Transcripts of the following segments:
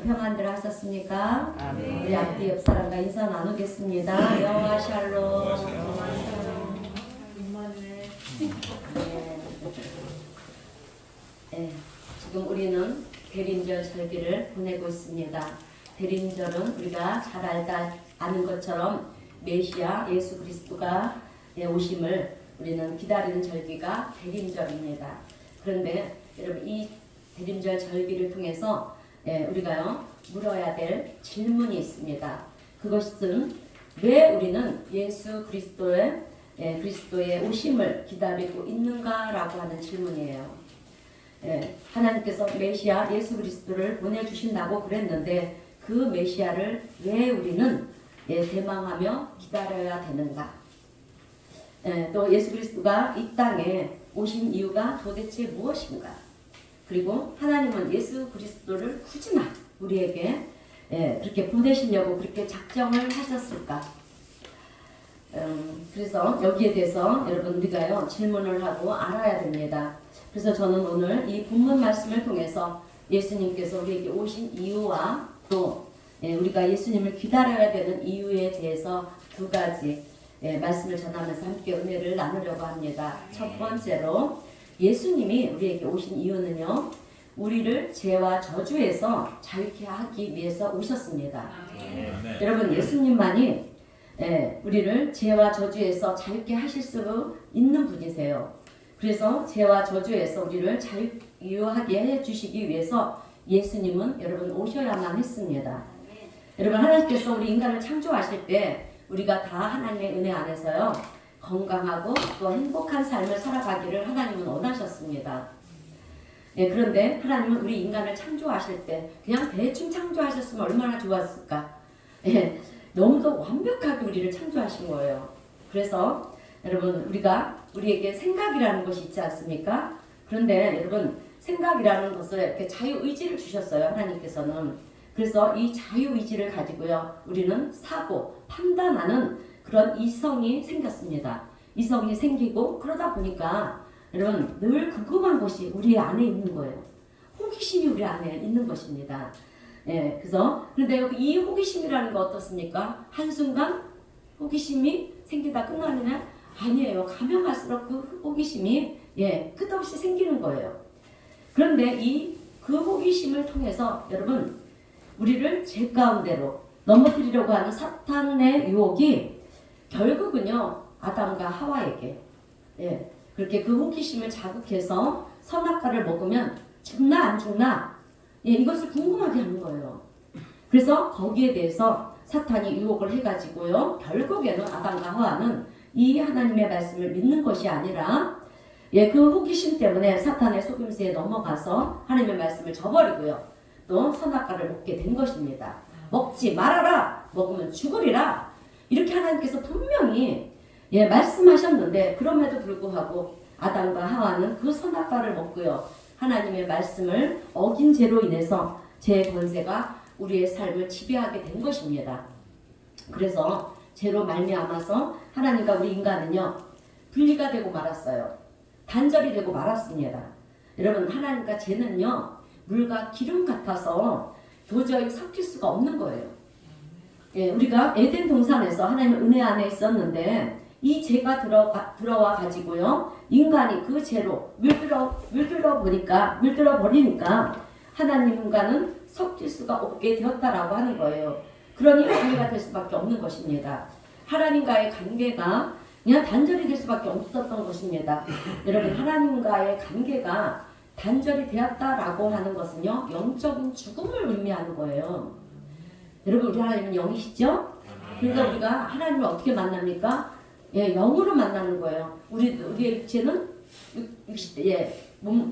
평안들 하셨습니까? 아멘. 우리 앞뒤 옆 사람과 인사 나누겠습니다. 영화 샬롬. 네, 지금 우리는 대림절 절기를 보내고 있습니다. 대림절은 우리가 잘 아는 것처럼 메시아 예수 그리스도가 오심을 우리는 기다리는 절기가 대림절입니다. 그런데 여러분 이 대림절 절기를 통해서 우리가요 물어야 될 질문이 있습니다. 그것은 왜 우리는 예수 그리스도의 오심을 기다리고 있는가라고 하는 질문이에요. 하나님께서 메시아 예수 그리스도를 보내주신다고 그랬는데 그 메시아를 왜 우리는 대망하며 기다려야 되는가? 또 예수 그리스도가 이 땅에 오신 이유가 도대체 무엇인가? 그리고 하나님은 예수 그리스도를 굳이나 우리에게 그렇게 보내시려고 그렇게 작정을 하셨을까? 그래서 여기에 대해서 여러분 우리가요 질문을 하고 알아야 됩니다. 그래서 저는 오늘 이 본문 말씀을 통해서 예수님께서 우리에게 오신 이유와 또 우리가 예수님을 기다려야 되는 이유에 대해서 두 가지 말씀을 전하면서 함께 은혜를 나누려고 합니다. 첫 번째로 예수님이 우리에게 오신 이유는요, 우리를 죄와 저주에서 자유케 하기 위해서 오셨습니다. 여러분 예수님만이 우리를 죄와 저주에서 자유케 하실 수 있는 분이세요. 그래서 죄와 저주에서 우리를 자유하게 해주시기 위해서 예수님은 여러분 오셔야만 했습니다. 여러분 하나님께서 우리 인간을 창조하실 때 우리가 다 하나님의 은혜 안에서요 건강하고 또 행복한 삶을 살아가기를 하나님은 원하셨습니다. 그런데 하나님은 우리 인간을 창조하실 때 그냥 대충 창조하셨으면 얼마나 좋았을까. 너무도 완벽하게 우리를 창조하신 거예요. 그래서 여러분 우리에게 생각이라는 것이 있지 않습니까? 그런데 여러분 생각이라는 것을 이렇게 자유의지를 주셨어요. 하나님께서는. 그래서 이 자유의지를 가지고요 우리는 사고 판단하는 그런 이성이 생겼습니다. 이성이 생기고 그러다 보니까 여러분 늘 궁금한 것이 우리 안에 있는 거예요. 호기심이 우리 안에 있는 것입니다. 그래서 그런데 이 호기심이라는 거 어떻습니까? 한순간 호기심이 생기다 끝나느냐? 아니에요. 가면 갈수록 그 호기심이 끝없이 생기는 거예요. 그런데 그 호기심을 통해서 여러분 우리를 죄 가운데로 넘어뜨리려고 하는 사탄의 유혹이 결국은요 아담과 하와에게 그렇게 그 호기심을 자극해서 선악과를 먹으면 죽나 안 죽나 이것을 궁금하게 하는 거예요. 그래서 거기에 대해서 사탄이 유혹을 해가지고요 결국에는 아담과 하와는 이 하나님의 말씀을 믿는 것이 아니라 그 호기심 때문에 사탄의 속임수에 넘어가서 하나님의 말씀을 저버리고요 또 선악과를 먹게 된 것입니다. 먹지 말아라, 먹으면 죽으리라, 이렇게 하나님께서 분명히 말씀하셨는데 그럼에도 불구하고 아담과 하와는 그 선악과를 먹고요 하나님의 말씀을 어긴 죄로 인해서 죄의 권세가 우리의 삶을 지배하게 된 것입니다. 그래서 죄로 말미암아서 하나님과 우리 인간은요 분리가 되고 말았어요. 단절이 되고 말았습니다. 여러분 하나님과 죄는요 물과 기름 같아서 도저히 섞일 수가 없는 거예요. 우리가 에덴 동산에서 하나님의 은혜 안에 있었는데 이 죄가 들어와 가지고요 인간이 그 죄로 물들어 버리니까 하나님과는 섞일 수가 없게 되었다라고 하는 거예요. 그러니 관계가 될 수밖에 없는 것입니다. 하나님과의 관계가 그냥 단절이 될 수밖에 없었던 것입니다. 여러분 하나님과의 관계가 단절이 되었다라고 하는 것은요 영적인 죽음을 의미하는 거예요. 여러분 우리 하나님은 영이시죠? 그러니까 우리가 하나님을 어떻게 만납니까? 영으로 만나는 거예요. 우리의 육체는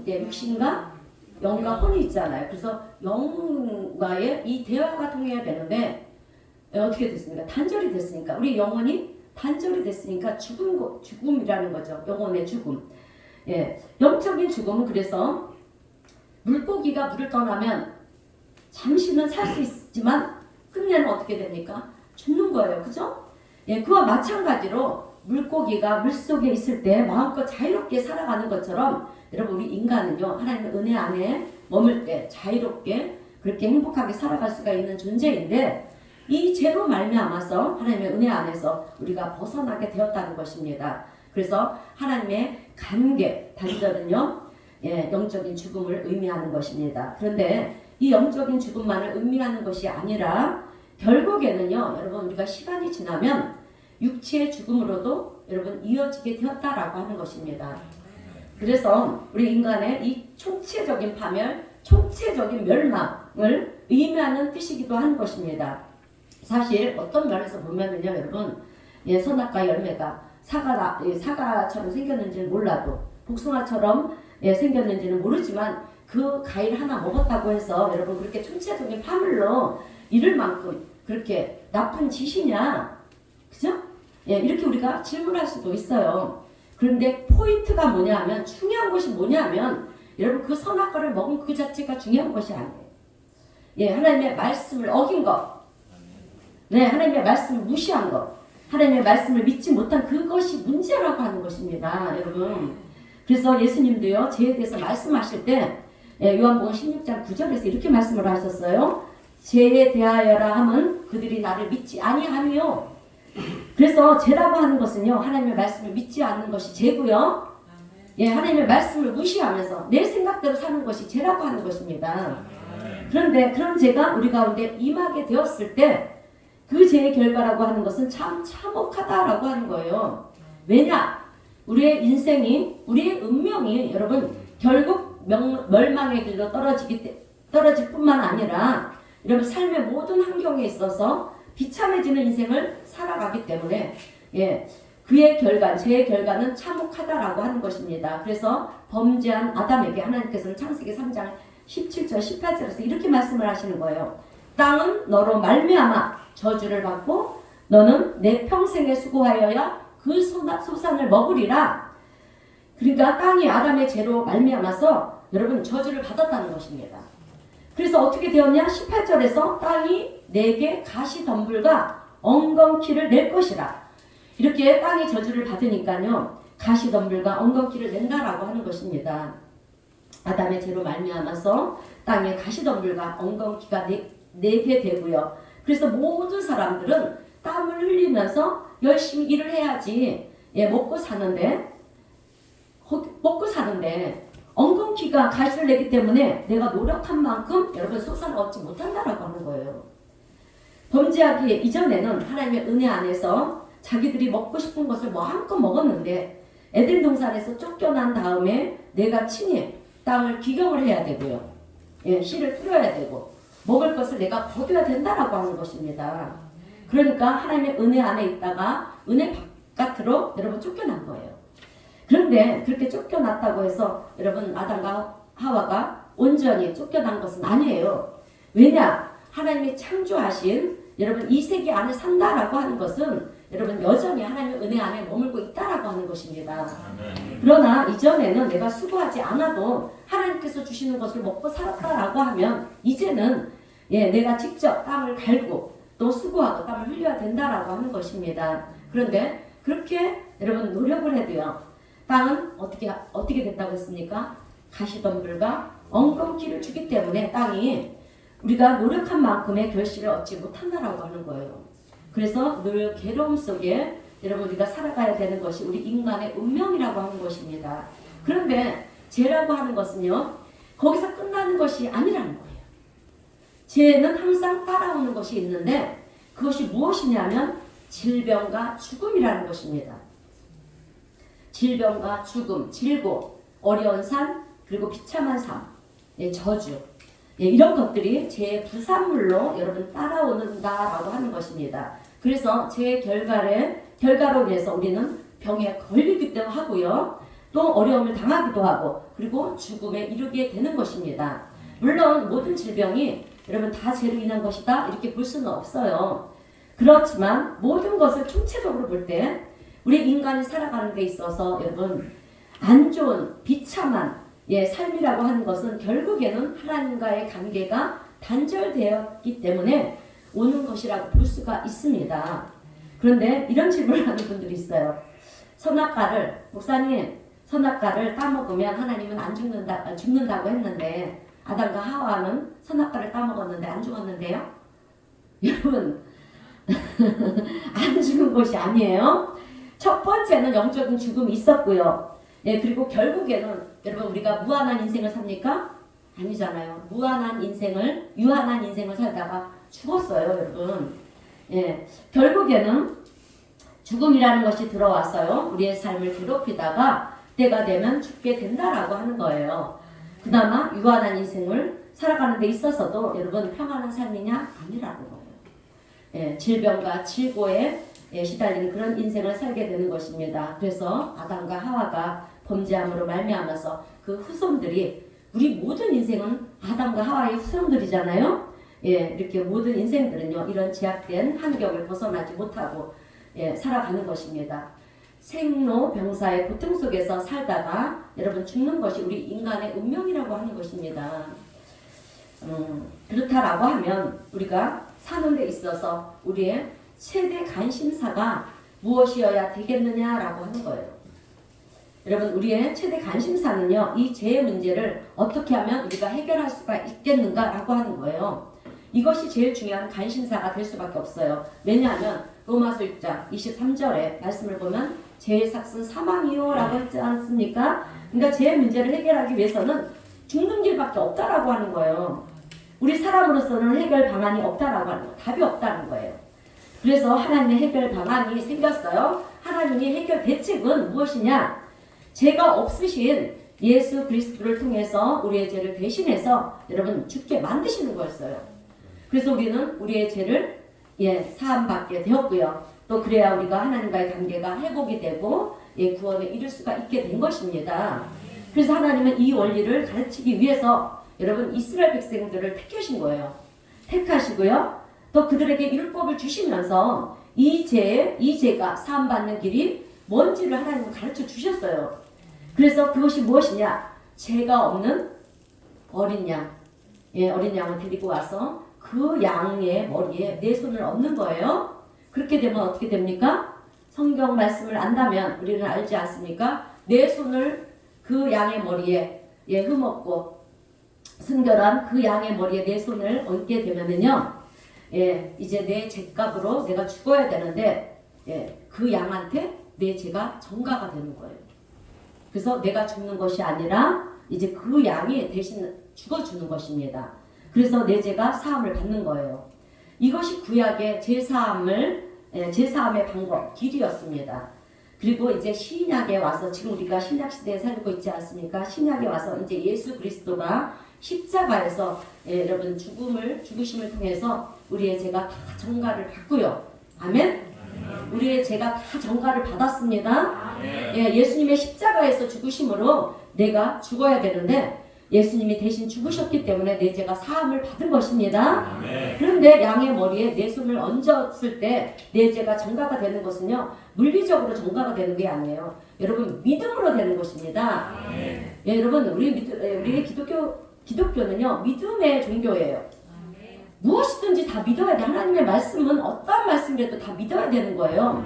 육신과 영과 혼이 있잖아요. 그래서 영과의 이 대화가 통해야 되는데 어떻게 됐습니까? 단절이 됐으니까 우리 영혼이 단절이 됐으니까 죽음이라는 거죠. 영혼의 죽음. 영적인 죽음은 그래서 물고기가 물을 떠나면 잠시는 살 수 있지만 끝내 은혜는 어떻게 됩니까? 죽는 거예요. 그죠? 예, 그와 마찬가지로 물고기가 물속에 있을 때 마음껏 자유롭게 살아가는 것처럼 여러분 우리 인간은요 하나님의 은혜 안에 머물 때 자유롭게 그렇게 행복하게 살아갈 수가 있는 존재인데 이 죄로 말미암아서 하나님의 은혜 안에서 우리가 벗어나게 되었다는 것입니다. 그래서 하나님의 관계 단절은요 영적인 죽음을 의미하는 것입니다. 그런데 이 영적인 죽음만을 의미하는 것이 아니라 결국에는요 여러분 우리가 시간이 지나면 육체의 죽음으로도 여러분 이어지게 되었다라고 하는 것입니다. 그래서 우리 인간의 이 총체적인 파멸, 총체적인 멸망을 의미하는 뜻이기도 한 것입니다. 사실 어떤 면에서 보면은요 여러분 선악과 열매가 사과처럼 생겼는지는 몰라도 복숭아처럼 생겼는지는 모르지만 그 과일 하나 먹었다고 해서 여러분 그렇게 총체적인 파멸로 이를 만큼 그렇게 나쁜 짓이냐? 그죠? 이렇게 우리가 질문할 수도 있어요. 그런데 포인트가 뭐냐면 중요한 것이 뭐냐면 여러분 그 선악과를 먹은 그 자체가 중요한 것이 아니에요. 하나님의 말씀을 어긴 것, 하나님의 말씀을 무시한 것, 하나님의 말씀을 믿지 못한 그것이 문제라고 하는 것입니다, 여러분. 그래서 예수님도요 죄에 대해서 말씀하실 때 요한복음 16장 9절에서 이렇게 말씀을 하셨어요. 죄에 대하여라 함은 그들이 나를 믿지 아니하며. 그래서 죄라고 하는 것은요 하나님의 말씀을 믿지 않는 것이 죄고요. 하나님의 말씀을 무시하면서 내 생각대로 사는 것이 죄라고 하는 것입니다. 그런데 그런 죄가 우리 가운데 임하게 되었을 때 그 죄의 결과라고 하는 것은 참 참혹하다라고 하는 거예요. 왜냐? 우리의 인생이 우리의 운명이 여러분 결국 멸망의 길로 떨어질 뿐만 아니라 여러분 삶의 모든 환경에 있어서 비참해지는 인생을 살아가기 때문에 그의 결과, 죄의 결과는 참혹하다라고 하는 것입니다. 그래서 범죄한 아담에게 하나님께서는 창세기 3장 17절 18절에서 이렇게 말씀을 하시는 거예요. 땅은 너로 말미암아 저주를 받고 너는 내 평생에 수고하여야 그 소산을 먹으리라. 그러니까 땅이 아담의 죄로 말미암아서 여러분 저주를 받았다는 것입니다. 그래서 어떻게 되었냐? 18절에서 땅이 내게 가시덤불과 엉겅퀴를 낼 것이라. 이렇게 땅이 저주를 받으니까요 가시덤불과 엉겅퀴를 낸다라고 하는 것입니다. 아담의 죄로 말미암아서 땅에 가시덤불과 엉겅퀴가 내게 되고요. 그래서 모든 사람들은 땀을 흘리면서 열심히 일을 해야지 먹고 사는데 엉겅퀴가 가시를 내기 때문에 내가 노력한 만큼 여러분 소산을 얻지 못한다라고 하는 거예요. 범죄하기 이전에는 하나님의 은혜 안에서 자기들이 먹고 싶은 것을 마음껏 먹었는데 에덴 동산에서 쫓겨난 다음에 내가 친히 땅을 기경을 해야 되고요. 씨를 뿌려야 되고 먹을 것을 내가 거둬야 된다라고 하는 것입니다. 그러니까 하나님의 은혜 안에 있다가 은혜 바깥으로 여러분 쫓겨난 거예요. 그런데 그렇게 쫓겨났다고 해서 여러분 아담과 하와가 온전히 쫓겨난 것은 아니에요. 왜냐? 하나님이 창조하신 여러분 이 세계 안에 산다라고 하는 것은 여러분 여전히 하나님의 은혜 안에 머물고 있다라고 하는 것입니다. 그러나 이전에는 내가 수고하지 않아도 하나님께서 주시는 것을 먹고 살았다라고 하면 이제는 내가 직접 땅을 갈고 또 수고하고 땀을 흘려야 된다라고 하는 것입니다. 그런데 그렇게 여러분 노력을 해도요 땅은 어떻게 됐다고 했습니까? 가시덤불과 엉겅퀴를 주기 때문에 땅이 우리가 노력한 만큼의 결실을 얻지 못한다라고 하는 거예요. 그래서 늘 괴로움 속에 여러분 우리가 살아가야 되는 것이 우리 인간의 운명이라고 하는 것입니다. 그런데 죄라고 하는 것은요 거기서 끝나는 것이 아니라는 거예요. 죄는 항상 따라오는 것이 있는데 그것이 무엇이냐면 질병과 죽음이라는 것입니다. 질병과 죽음, 질고, 어려운 삶, 그리고 비참한 삶, 저주 이런 것들이 죄의 부산물로 여러분 따라오는다라고 하는 것입니다. 그래서 죄의 결과로 인해서 우리는 병에 걸리기도 하고요. 또 어려움을 당하기도 하고 그리고 죽음에 이르게 되는 것입니다. 물론 모든 질병이 여러분 다 죄로 인한 것이다 이렇게 볼 수는 없어요. 그렇지만 모든 것을 총체적으로 볼 때 우리 인간이 살아가는 데 있어서 여러분 안 좋은 비참한 삶이라고 하는 것은 결국에는 하나님과의 관계가 단절되었기 때문에 오는 것이라고 볼 수가 있습니다. 그런데 이런 질문을 하는 분들이 있어요. 선악과를, 목사님, 선악과를 따먹으면 하나님은 안 죽는다고 했는데 아담과 하와는 선악과를 따먹었는데 안 죽었는데요? 여러분, 안 죽은 것이 아니에요. 첫 번째는 영적인 죽음이 있었고요. 예, 그리고 결국에는 여러분 우리가 무한한 인생을 삽니까? 아니잖아요. 유한한 인생을 살다가 죽었어요, 여러분. 예, 결국에는 죽음이라는 것이 들어왔어요. 우리의 삶을 괴롭히다가 때가 되면 죽게 된다라고 하는 거예요. 그나마 유한한 인생을 살아가는 데 있어서도 여러분 평안한 삶이냐? 아니라는 거예요. 예, 질병과 질고에 시달리는 그런 인생을 살게 되는 것입니다. 그래서 아담과 하와가 범죄함으로 말미암아서 그 후손들이 우리 모든 인생은 아담과 하와의 후손들이잖아요. 예, 이렇게 모든 인생들은요 이런 제약된 환경을 벗어나지 못하고 살아가는 것입니다. 생로병사의 고통 속에서 살다가 여러분 죽는 것이 우리 인간의 운명이라고 하는 것입니다. 그렇다라고 하면 우리가 사는 데 있어서 우리의 최대 관심사가 무엇이어야 되겠느냐라고 하는 거예요. 여러분 우리의 최대 관심사는요 이 죄의 문제를 어떻게 하면 우리가 해결할 수가 있겠는가라고 하는 거예요. 이것이 제일 중요한 관심사가 될 수밖에 없어요. 왜냐하면 로마서 6장 23절에 말씀을 보면 죄의 삭은 사망이요 라고 했지 않습니까? 그러니까 죄의 문제를 해결하기 위해서는 죽는 길밖에 없다라고 하는 거예요. 우리 사람으로서는 해결 방안이 없다라고 하는 거예요. 답이 없다는 거예요. 그래서 하나님의 해결 방안이 생겼어요. 하나님의 해결 대책은 무엇이냐? 죄가 없으신 예수 그리스도를 통해서 우리의 죄를 대신해서 여러분 죽게 만드시는 거였어요. 그래서 우리는 우리의 죄를 사함받게 되었고요. 또 그래야 우리가 하나님과의 관계가 회복이 되고 구원에 이를 수가 있게 된 것입니다. 그래서 하나님은 이 원리를 가르치기 위해서 여러분 이스라엘 백성들을 택하신 거예요. 택하시고요. 또 그들에게 율법을 주시면서 이 죄가 사함받는 길이 뭔지를 하나님은 가르쳐 주셨어요. 그래서 그것이 무엇이냐? 죄가 없는 어린 양. 어린 양을 데리고 와서 그 양의 머리에 내 손을 얹는 거예요. 그렇게 되면 어떻게 됩니까? 성경 말씀을 안다면 우리는 알지 않습니까? 내 손을 그 양의 머리에 흠없고 순결한 그 양의 머리에 내 손을 얹게 되면은요, 이제 내 죄값으로 내가 죽어야 되는데, 그 양한테 내 죄가 전가가 되는 거예요. 그래서 내가 죽는 것이 아니라 이제 그 양이 대신 죽어주는 것입니다. 그래서 내 죄가 사함을 받는 거예요. 이것이 구약의 제사함의 방법, 길이었습니다. 그리고 이제 신약에 와서 지금 우리가 신약 시대에 살고 있지 않습니까? 신약에 와서 이제 예수 그리스도가 십자가에서 여러분 죽으심을 통해서 우리의 죄가 다 전가를 받고요. 아멘. 우리의 죄가 다 전가를 받았습니다. 예수님의 십자가에서 죽으심으로 내가 죽어야 되는데 예수님이 대신 죽으셨기 때문에 내 죄가 사함을 받은 것입니다. 그런데 양의 머리에 내 손을 얹었을 때 내 죄가 전가가 되는 것은요, 물리적으로 전가가 되는 게 아니에요. 여러분 믿음으로 되는 것입니다. 여러분 우리의 기독교는요 믿음의 종교예요. 무엇이든지 다 믿어야 돼. 하나님의 말씀은 어떤 말씀이라도 다 믿어야 되는 거예요.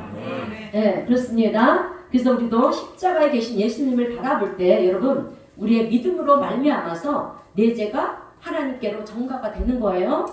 그렇습니다. 그래서 우리도 십자가에 계신 예수님을 바라볼 때 여러분 우리의 믿음으로 말미암아서 내 죄가 하나님께로 전가가 되는 거예요.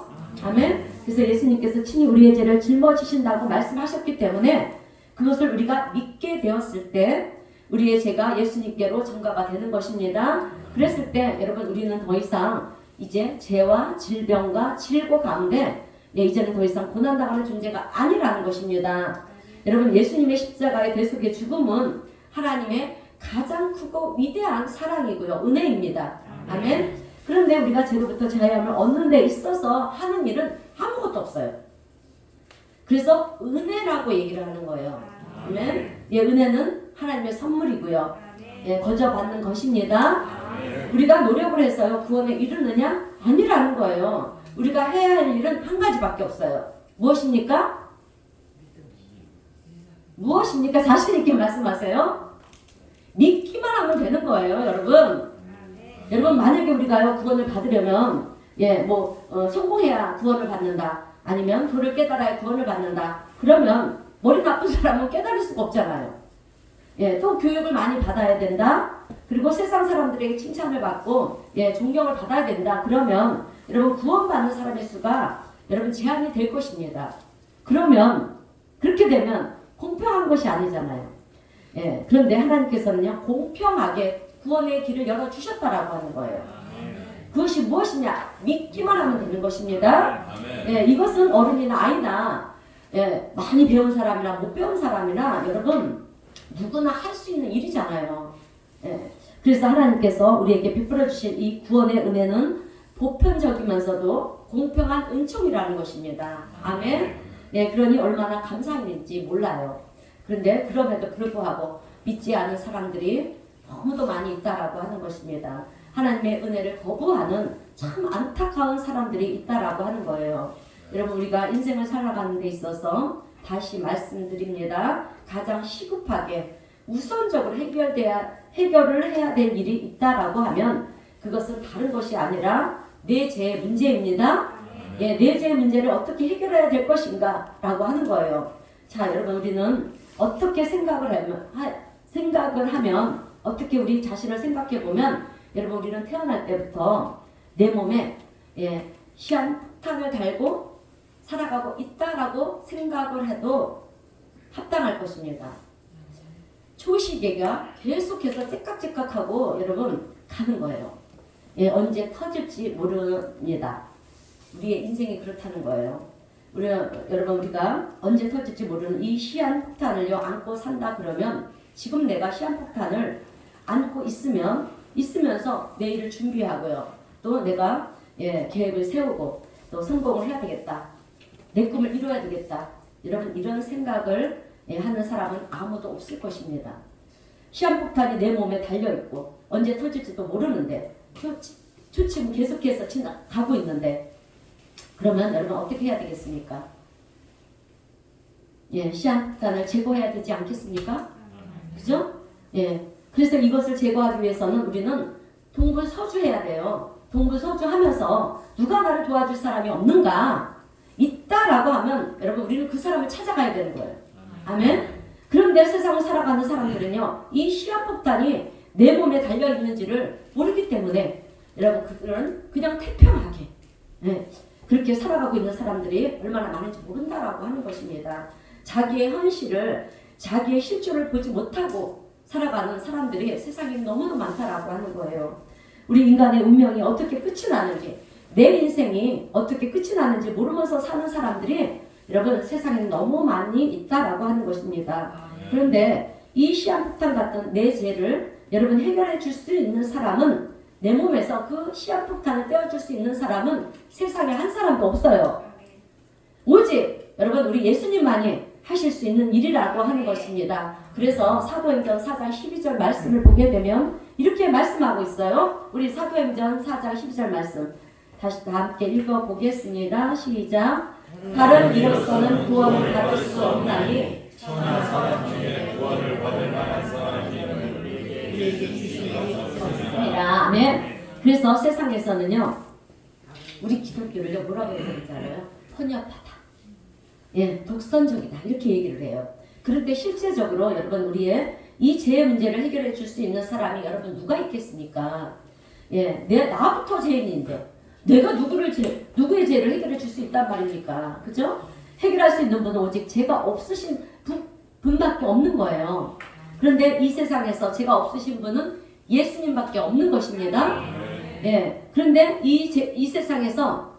아멘. 그래서 예수님께서 친히 우리의 죄를 짊어지신다고 말씀하셨기 때문에 그것을 우리가 믿게 되었을 때 우리의 죄가 예수님께로 전가가 되는 것입니다. 그랬을 때 여러분 우리는 더 이상 이제 죄와 질병과 질고 가운데 이제는 더 이상 고난당하는 존재가 아니라는 것입니다. 여러분 예수님의 십자가의 대속의 죽음은 하나님의 가장 크고 위대한 사랑이고요. 은혜입니다. 아멘. 그런데 우리가 죄로부터 자유함을 얻는 데 있어서 하는 일은 아무것도 없어요. 그래서 은혜라고 얘기를 하는 거예요. 아멘. 은혜는 하나님의 선물이고요. 거저 받는 것입니다. 우리가 노력을 해서요 구원에 이르느냐? 아니라는 거예요. 우리가 해야 할 일은 한 가지밖에 없어요. 무엇입니까? 무엇입니까? 자신 있게 말씀하세요. 믿기만 하면 되는 거예요, 여러분. 여러분 만약에 우리가요 구원을 받으려면 성공해야 구원을 받는다. 아니면 도를 깨달아야 구원을 받는다. 그러면 머리 나쁜 사람은 깨달을 수가 없잖아요. 예, 또 교육을 많이 받아야 된다. 그리고 세상 사람들에게 칭찬을 받고 존경을 받아야 된다. 그러면 여러분 구원받는 사람의 수가 여러분 제한이 될 것입니다. 그러면 그렇게 되면 공평한 것이 아니잖아요. 예, 그런데 하나님께서는요 공평하게 구원의 길을 열어주셨다라고 하는 거예요. 그것이 무엇이냐? 믿기만 하면 되는 것입니다. 예, 이것은 어른이나 아이나 많이 배운 사람이나 못 배운 사람이나 여러분 누구나 할 수 있는 일이잖아요. 예, 그래서 하나님께서 우리에게 베풀어 주신 이 구원의 은혜는 보편적이면서도 공평한 은총이라는 것입니다. 아멘. 예, 그러니 얼마나 감사했는지 몰라요. 그런데 그럼에도 불구하고 믿지 않은 사람들이 너무도 많이 있다라고 하는 것입니다. 하나님의 은혜를 거부하는 참 안타까운 사람들이 있다라고 하는 거예요. 여러분 우리가 인생을 살아가는 데 있어서 다시 말씀드립니다. 가장 시급하게 우선적으로 해결을 해야 될 일이 있다라고 하면 그것은 다른 것이 아니라 내 죄의 문제입니다. 예, 내 죄의 문제를 어떻게 해결해야 될 것인가 라고 하는 거예요. 자, 여러분 우리는 어떻게 생각을 하면 어떻게 우리 자신을 생각해 보면 여러분 우리는 태어날 때부터 내 몸에 시한폭탄을 달고 살아가고 있다라고 생각을 해도 합당할 것입니다. 초시계가 계속해서 째깍째깍하고 여러분 가는 거예요. 예, 언제 터질지 모릅니다. 우리의 인생이 그렇다는 거예요. 여러분 우리가 언제 터질지 모르는 이 시한폭탄을요 안고 산다 그러면 지금 내가 시한폭탄을 안고 있으면서 내일을 준비하고요. 또 내가 계획을 세우고 또 성공을 해야 되겠다. 내 꿈을 이루어야 되겠다. 여러분 이런 생각을 하는 사람은 아무도 없을 것입니다. 시한폭탄이 내 몸에 달려있고 언제 터질지도 모르는데 초침은 계속해서 지나가고 있는데 그러면 여러분 어떻게 해야 되겠습니까? 시한폭탄을 제거해야 되지 않겠습니까? 그죠? 그래서 이것을 제거하기 위해서는 우리는 동분서주해야 돼요. 동분서주하면서 누가 나를 도와줄 사람이 없는가? 있다라고 하면 여러분 우리는 그 사람을 찾아가야 되는 거예요. 아멘? 그런데 세상을 살아가는 사람들은요. 이 시한폭탄이 내 몸에 달려있는지를 모르기 때문에 여러분 그들은 그냥 태평하게 그렇게 살아가고 있는 사람들이 얼마나 많은지 모른다라고 하는 것입니다. 자기의 현실을 자기의 실존을 보지 못하고 살아가는 사람들이 세상에 너무도 많다라고 하는 거예요. 우리 인간의 운명이 어떻게 끝이 나는지 내 인생이 어떻게 끝이 나는지 모르면서 사는 사람들이 여러분 세상에 너무 많이 있다라고 하는 것입니다. 그런데 이 시한폭탄 같은 내 죄를 여러분 해결해 줄 수 있는 사람은 내 몸에서 그 시한폭탄을 떼어줄 수 있는 사람은 세상에 한 사람도 없어요. 오직 여러분 우리 예수님만이 하실 수 있는 일이라고 하는 것입니다. 그래서 사도행전 4장 12절 말씀을 보게 되면 이렇게 말씀하고 있어요. 우리 사도행전 4장 12절 말씀 다시 다 함께 읽어보겠습니다. 시작. 다른 이로서는 구원을 받을 수 없나니 천한 사람 중에 구원을 받을 만한 사람이 우리에게 주시옵소서. 아멘. 그래서 세상에서는요 우리 기독교를요 뭐라고 얘기하잖아요. 편협하다. 독선적이다. 이렇게 얘기를 해요. 그런데 실제적으로 여러분 우리의 이 죄의 문제를 해결해 줄 수 있는 사람이 여러분 누가 있겠습니까? 나부터 죄인인데 내가 누구의 죄를 해결해 줄 수 있단 말입니까? 그죠? 해결할 수 있는 분은 오직 죄가 없으신 분밖에 없는 거예요. 그런데 이 세상에서 죄가 없으신 분은 예수님밖에 없는 것입니다. 그런데 이 세상에서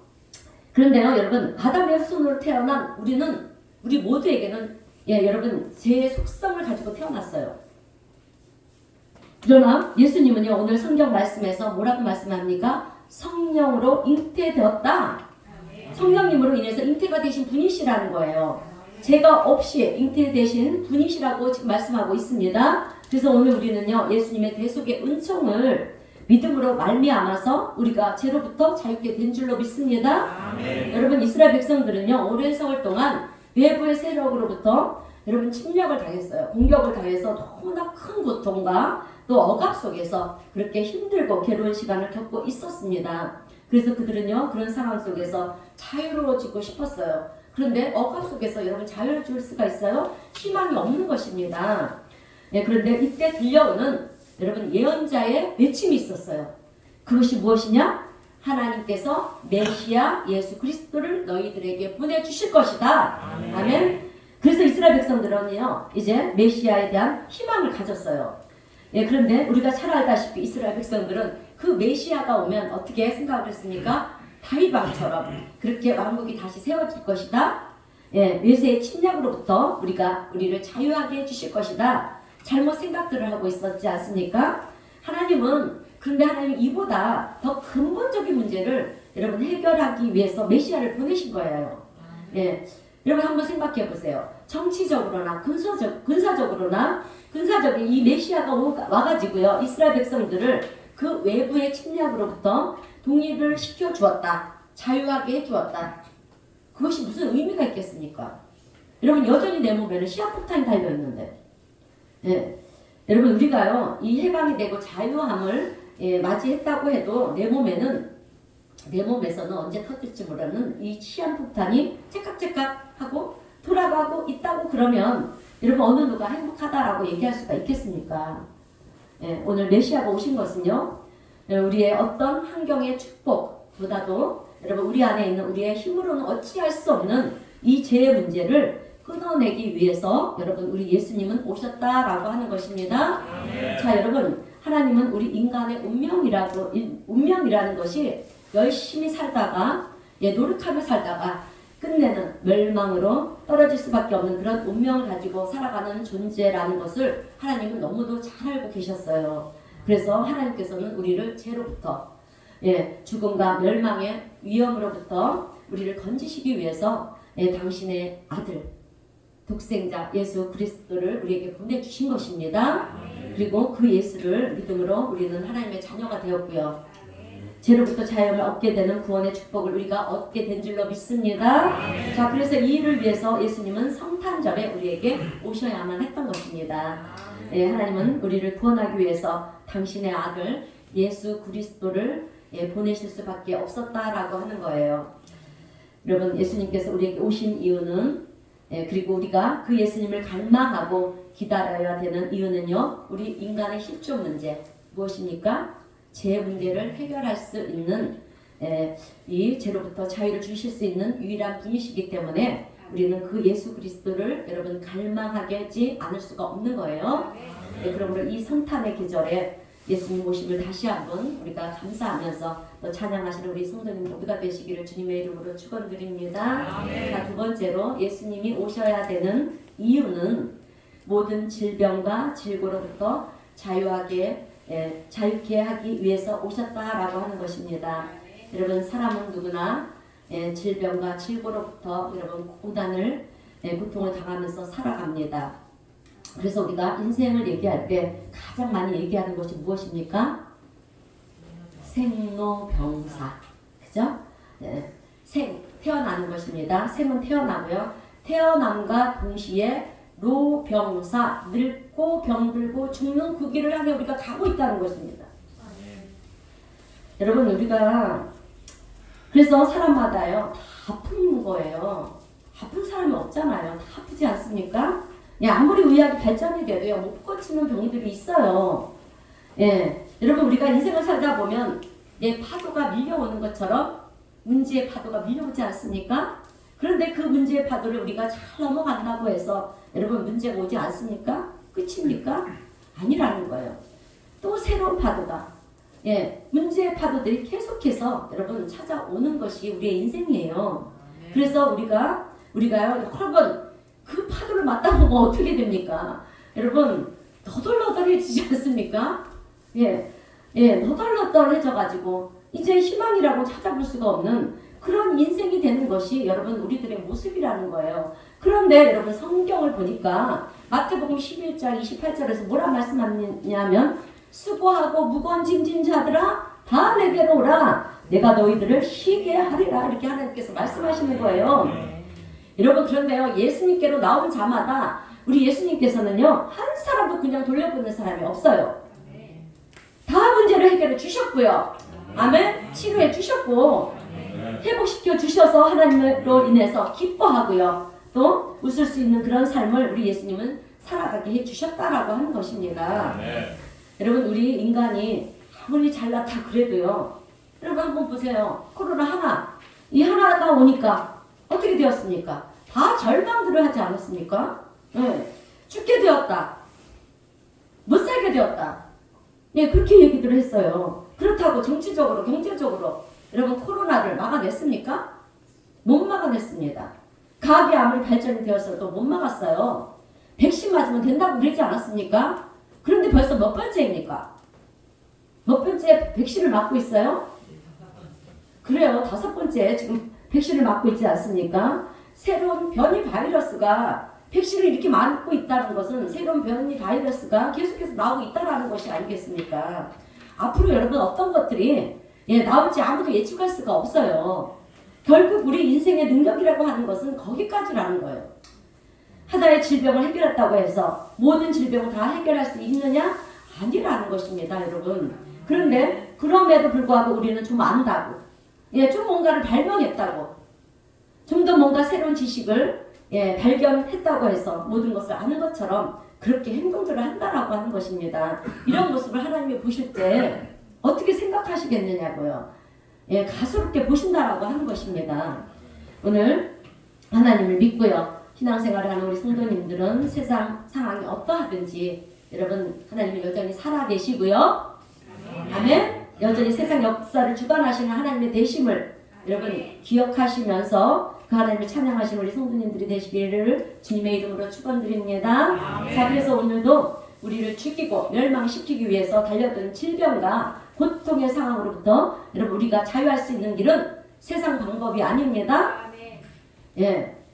그런데요 여러분 아담의 후손으로 태어난 우리 모두에게는 여러분 죄의 속성을 가지고 태어났어요. 그러나 예수님은요 오늘 성경 말씀에서 뭐라고 말씀합니까? 성령으로 잉태되었다. 성령님으로 인해서 잉태가 되신 분이시라는 거예요. 죄가 없이 잉태되신 분이시라고 지금 말씀하고 있습니다. 그래서 오늘 우리는요 예수님의 대속의 은총을 믿음으로 말미암아서 우리가 죄로부터 자유케 된 줄로 믿습니다. 아멘. 여러분 이스라엘 백성들은요 오랜 세월 동안 외부의 세력으로부터 여러분 침략을 당했어요. 공격을 당해서 너무나 큰 고통과 또 억압 속에서 그렇게 힘들고 괴로운 시간을 겪고 있었습니다. 그래서 그들은요 그런 상황 속에서 자유로워지고 싶었어요. 그런데 억압 속에서 여러분 자유를 줄 수가 있어요? 희망이 없는 것입니다. 예, 그런데 이때 들려오는 여러분 예언자의 외침이 있었어요. 그것이 무엇이냐? 하나님께서 메시아 예수 그리스도를 너희들에게 보내주실 것이다. 아멘. 그래서 이스라엘 백성들은요 이제 메시아에 대한 희망을 가졌어요. 예, 그런데 우리가 잘 알다시피 이스라엘 백성들은 그 메시아가 오면 어떻게 생각을 했습니까? 다윗 왕처럼 그렇게 왕국이 다시 세워질 것이다. 예, 외세의 침략으로부터 우리를 자유하게 해주실 것이다. 잘못 생각들을 하고 있었지 않습니까? 그런데 하나님은 이보다 더 근본적인 문제를 여러분 해결하기 위해서 메시아를 보내신 거예요. 예, 여러분 한번 생각해 보세요. 정치적으로나 군사적인 이 메시아가 와가지고요 이스라엘 백성들을 그 외부의 침략으로부터 독립을 시켜 주었다. 자유하게 해 주었다. 그것이 무슨 의미가 있겠습니까? 여러분 여전히 내 몸에는 시한폭탄이 달려 있는데, 예, 여러분 우리가요 이 해방이 되고 자유함을 맞이했다고 해도 내 몸에서는 언제 터질지 모르는 이 시한폭탄이 째깍째깍 하고 돌아가고 있다고 그러면 여러분 어느 누가 행복하다라고 얘기할 수가 있겠습니까? 예, 오늘 메시아가 오신 것은요 우리의 어떤 환경의 축복보다도 여러분 우리 안에 있는 우리의 힘으로는 어찌할 수 없는 이 죄의 문제를 끊어내기 위해서 여러분 우리 예수님은 오셨다라고 하는 것입니다. 자 여러분 하나님은 우리 인간의 운명이라는 것이 열심히 살다가 노력하며 살다가 끝내는 멸망으로 떨어질 수밖에 없는 그런 운명을 가지고 살아가는 존재라는 것을 하나님은 너무도 잘 알고 계셨어요. 그래서 하나님께서는 우리를 죄로부터 죽음과 멸망의 위험으로부터 우리를 건지시기 위해서 당신의 아들 독생자 예수 그리스도를 우리에게 보내주신 것입니다. 그리고 그 예수를 믿음으로 우리는 하나님의 자녀가 되었고요. 죄로부터 자유를 얻게 되는 구원의 축복을 우리가 얻게 된 줄로 믿습니다. 자, 그래서 이 일을 위해서 예수님은 성탄절에 우리에게 오셔야만 했던 것입니다. 하나님은 우리를 구원하기 위해서 당신의 아들 예수 그리스도를 보내실 수밖에 없었다라고 하는 거예요. 여러분 예수님께서 우리에게 오신 이유는 그리고 우리가 그 예수님을 갈망하고 기다려야 되는 이유는요. 우리 인간의 실존 문제 무엇입니까? 죄 문제를 해결할 수 있는 이 죄로부터 자유를 주실 수 있는 유일한 분이시기 때문에 우리는 그 예수 그리스도를 여러분 갈망하지 않을 수가 없는 거예요. 그러므로 이 성탄의 계절에 예수님 모심을 다시 한번 우리가 감사하면서 또 찬양하시는 우리 성도님 모두가 되시기를 주님의 이름으로 축원드립니다. 자, 두 번째로 예수님이 오셔야 되는 이유는 모든 질병과 질고로부터 자유하게 자유케 하기 위해서 오셨다라고 하는 것입니다. 여러분 사람은 누구나 질병과 질고로부터 여러분 고통을 당하면서 살아갑니다. 그래서 우리가 인생을 얘기할 때 가장 많이 얘기하는 것이 무엇입니까? 생로병사, 그죠? 태어나는 것입니다. 생은 태어나고요. 태어남과 동시에 노병사, 늙고 병들고 죽는 그 길을 향해 우리가 가고 있다는 것입니다. 여러분 우리가 그래서 사람마다요 다 아픈 거예요. 아픈 사람이 없잖아요. 다 아프지 않습니까? 아무리 의학이 발전이 돼도요 못 고치는 병들이 있어요. 여러분 우리가 인생을 살다 보면 파도가 밀려오는 것처럼 문제의 파도가 밀려오지 않습니까? 그런데 그 문제의 파도를 우리가 잘 넘어간다고 해서 여러분 문제가 오지 않습니까? 끝입니까? 아니라는 거예요. 또 새로운 파도가 문제의 파도들이 계속해서 여러분 찾아오는 것이 우리의 인생이에요. 그래서 우리가요 여러분 그 파도를 맞다보면 어떻게 됩니까? 여러분 너덜너덜해지지 않습니까? 너덜너덜해져가지고 이제 희망이라고 찾아볼 수가 없는 그런 인생이 되는 것이 여러분 우리들의 모습이라는 거예요. 그런데 여러분 성경을 보니까 마태복음 11장 28절에서 뭐라 말씀하냐면 수고하고 무거운 짐진 자들아 다 내게로 오라 내가 너희들을 쉬게 하리라 이렇게 하나님께서 말씀하시는 거예요. 여러분 그런데요 예수님께로 나온 자마다 우리 예수님께서는요 한 사람도 그냥 돌려보는 사람이 없어요. 다 문제를 해결해 주셨고요. 아멘. 치료해 주셨고 회복시켜 주셔서 하나님으로 인해서 기뻐하고요. 또 웃을 수 있는 그런 삶을 우리 예수님은 살아가게 해 주셨다라고 하는 것입니다. 여러분 우리 인간이 아무리 잘났다 그래도요. 여러분 한번 보세요. 코로나 이 하나가 오니까 어떻게 되었습니까? 다 절망들을 하지 않았습니까? 네. 죽게 되었다. 못 살게 되었다. 예, 그렇게 얘기들 했어요. 그렇다고 정치적으로, 경제적으로 여러분 코로나를 막아냈습니까? 못 막아냈습니다. 과학이 아무리 발전이 되었어도 못 막았어요. 백신 맞으면 된다고 그러지 않았습니까? 그런데 벌써 몇 번째입니까? 몇 번째 백신을 맞고 있어요? 그래요. 5번째 지금 백신을 맞고 있지 않습니까? 새로운 변이 바이러스가 백신을 이렇게 맞고 있다는 것은 새로운 변이 바이러스가 계속해서 나오고 있다는 것이 아니겠습니까? 앞으로 여러분 어떤 것들이 나올지 아무도 예측할 수가 없어요. 결국 우리 인생의 능력이라고 하는 것은 거기까지라는 거예요. 하나의 질병을 해결했다고 해서 모든 질병을 다 해결할 수 있느냐? 아니라는 것입니다, 여러분. 그런데 그럼에도 불구하고 우리는 좀 안다고, 좀 뭔가를 발명했다고, 좀 더 뭔가 새로운 지식을 발견했다고 해서 모든 것을 아는 것처럼 그렇게 행동들을 한다라고 하는 것입니다. 이런 모습을 하나님이 보실 때 어떻게 생각하시겠느냐고요. 가소롭게 보신다라고 하는 것입니다. 오늘 하나님을 믿고요. 신앙생활을 하는 우리 성도님들은 세상 상황이 어떠하든지 여러분 하나님은 여전히 살아계시고요. 아멘. 여전히 세상 역사를 주관하시는 하나님의 되심을 여러분 기억하시면서 그 하나님을 찬양하시는 우리 성도님들이 되시기를 주님의 이름으로 축원드립니다. 자, 그래서 오늘도 우리를 죽이고 멸망시키기 위해서 달려든 질병과 고통의 상황으로부터 여러분 우리가 자유할 수 있는 길은 세상 방법이 아닙니다.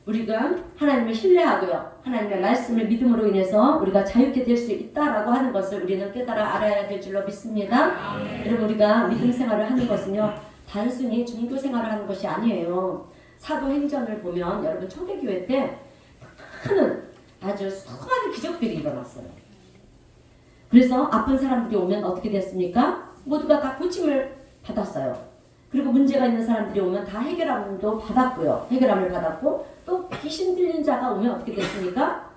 우리가 하나님을 신뢰하고요. 하나님의 말씀을 믿음으로 인해서 우리가 자유케 될 수 있다라고 하는 것을 우리는 깨달아 알아야 될 줄로 믿습니다. 여러분 우리가 믿음 생활을 하는 것은요. 단순히 종교 생활을 하는 것이 아니에요. 사도행전을 보면 여러분 초대교회 때 많은 아주 수많은 기적들이 일어났어요. 그래서 아픈 사람들이 오면 어떻게 됐습니까? 모두가 다 고침을 받았어요. 그리고 문제가 있는 사람들이 오면 다 해결함도 받았고요. 해결함을 받았고 또 귀신 들린 자가 오면 어떻게 됐습니까?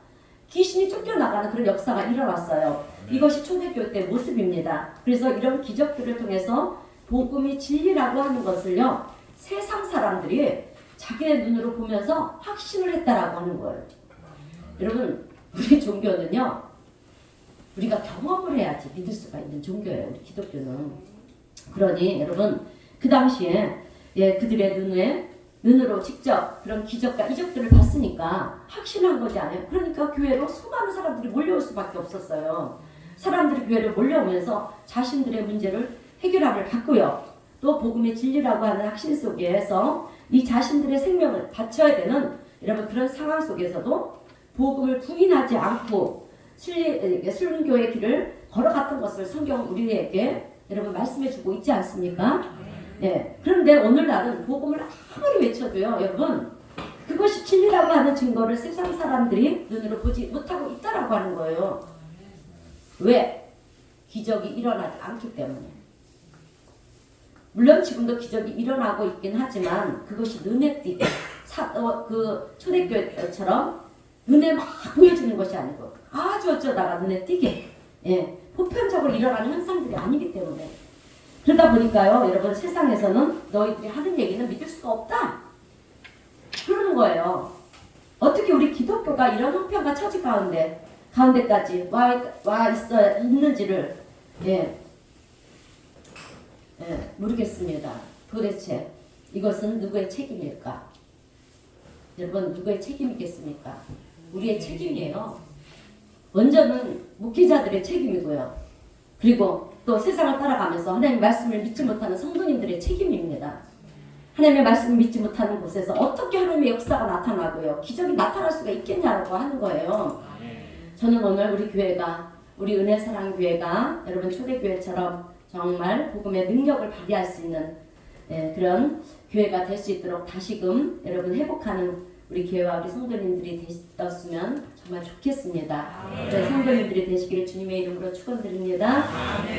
귀신이 쫓겨나가는 그런 역사가 일어났어요. 이것이 초대교회 때 모습입니다. 그래서 이런 기적들을 통해서 복음이 진리라고 하는 것을요. 세상 사람들이 자기의 눈으로 보면서 확신을 했다라고 하는 거예요. 여러분 우리 종교는요. 우리가 경험을 해야지 믿을 수가 있는 종교예요. 우리 기독교는. 그러니 여러분 그 당시에 그들의 눈으로 직접 그런 기적과 이적들을 봤으니까 확신한 것이 아니에요. 그러니까 교회로 수많은 사람들이 몰려올 수밖에 없었어요. 사람들이 교회로 몰려오면서 자신들의 문제를 해결함을 받고요. 또 복음의 진리라고 하는 확신 속에서 이 자신들의 생명을 바쳐야 되는 여러분 그런 상황 속에서도 복음을 부인하지 않고 순교의 길을 걸어갔던 것을 성경은 우리에게 여러분 말씀해주고 있지 않습니까? 그런데 오늘날은 복음을 아무리 외쳐도요, 여러분 그것이 진리라고 하는 증거를 세상 사람들이 눈으로 보지 못하고 있다라고 하는 거예요. 왜? 기적이 일어나지 않기 때문에. 물론 지금도 기적이 일어나고 있긴 하지만 그것이 눈에 띄게 그 초대교회처럼 눈에 막 보여지는 것이 아니고 아주 어쩌다가 눈에 띄게 보편적으로 일어나는 현상들이 아니기 때문에 그러다 보니까요 여러분 세상에서는 너희들이 하는 얘기는 믿을 수가 없다 그러는 거예요. 어떻게 우리 기독교가 이런 형편과 처지 가운데까지 와 있는지를 모르겠습니다. 도대체 이것은 누구의 책임일까? 여러분 누구의 책임이겠습니까? 우리의 책임이에요. 먼저는 목회자들의 책임이고요. 그리고 또 세상을 따라가면서 하나님의 말씀을 믿지 못하는 성도님들의 책임입니다. 하나님의 말씀을 믿지 못하는 곳에서 어떻게 하나님의 역사가 나타나고요. 기적이 나타날 수가 있겠냐고 하는 거예요. 저는 오늘 우리 교회가 우리 은혜사랑교회가 여러분 초대교회처럼 정말 복음의 능력을 발휘할 수 있는 그런 교회가 될 수 있도록 다시금 여러분 회복하는 우리 교회와 우리 성도님들이 되었으면 정말 좋겠습니다. 성도님들이 되시기를 주님의 이름으로 축원드립니다.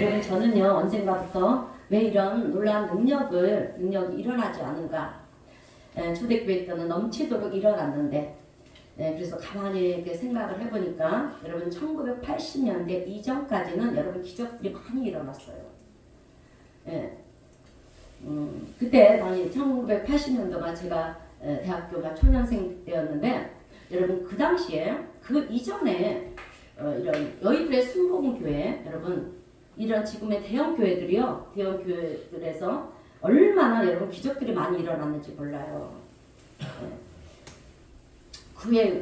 여러분 저는요 언젠가부터 왜 이런 놀라운 능력이 일어나지 않은가? 초대교회 때는 넘치도록 일어났는데, 그래서 가만히 이렇게 생각을 해보니까 여러분 1980년대 이전까지는 여러분 기적들이 많이 일어났어요. 그때 당시 1980년도가 제가 대학교가 초년생 때였는데 여러분 그 당시에 그 이전에 이런 여의도의 순복음교회 여러분 이런 지금의 대형 교회들이요 대형 교회들에서 얼마나 여러분 기적들이 많이 일어났는지 몰라요.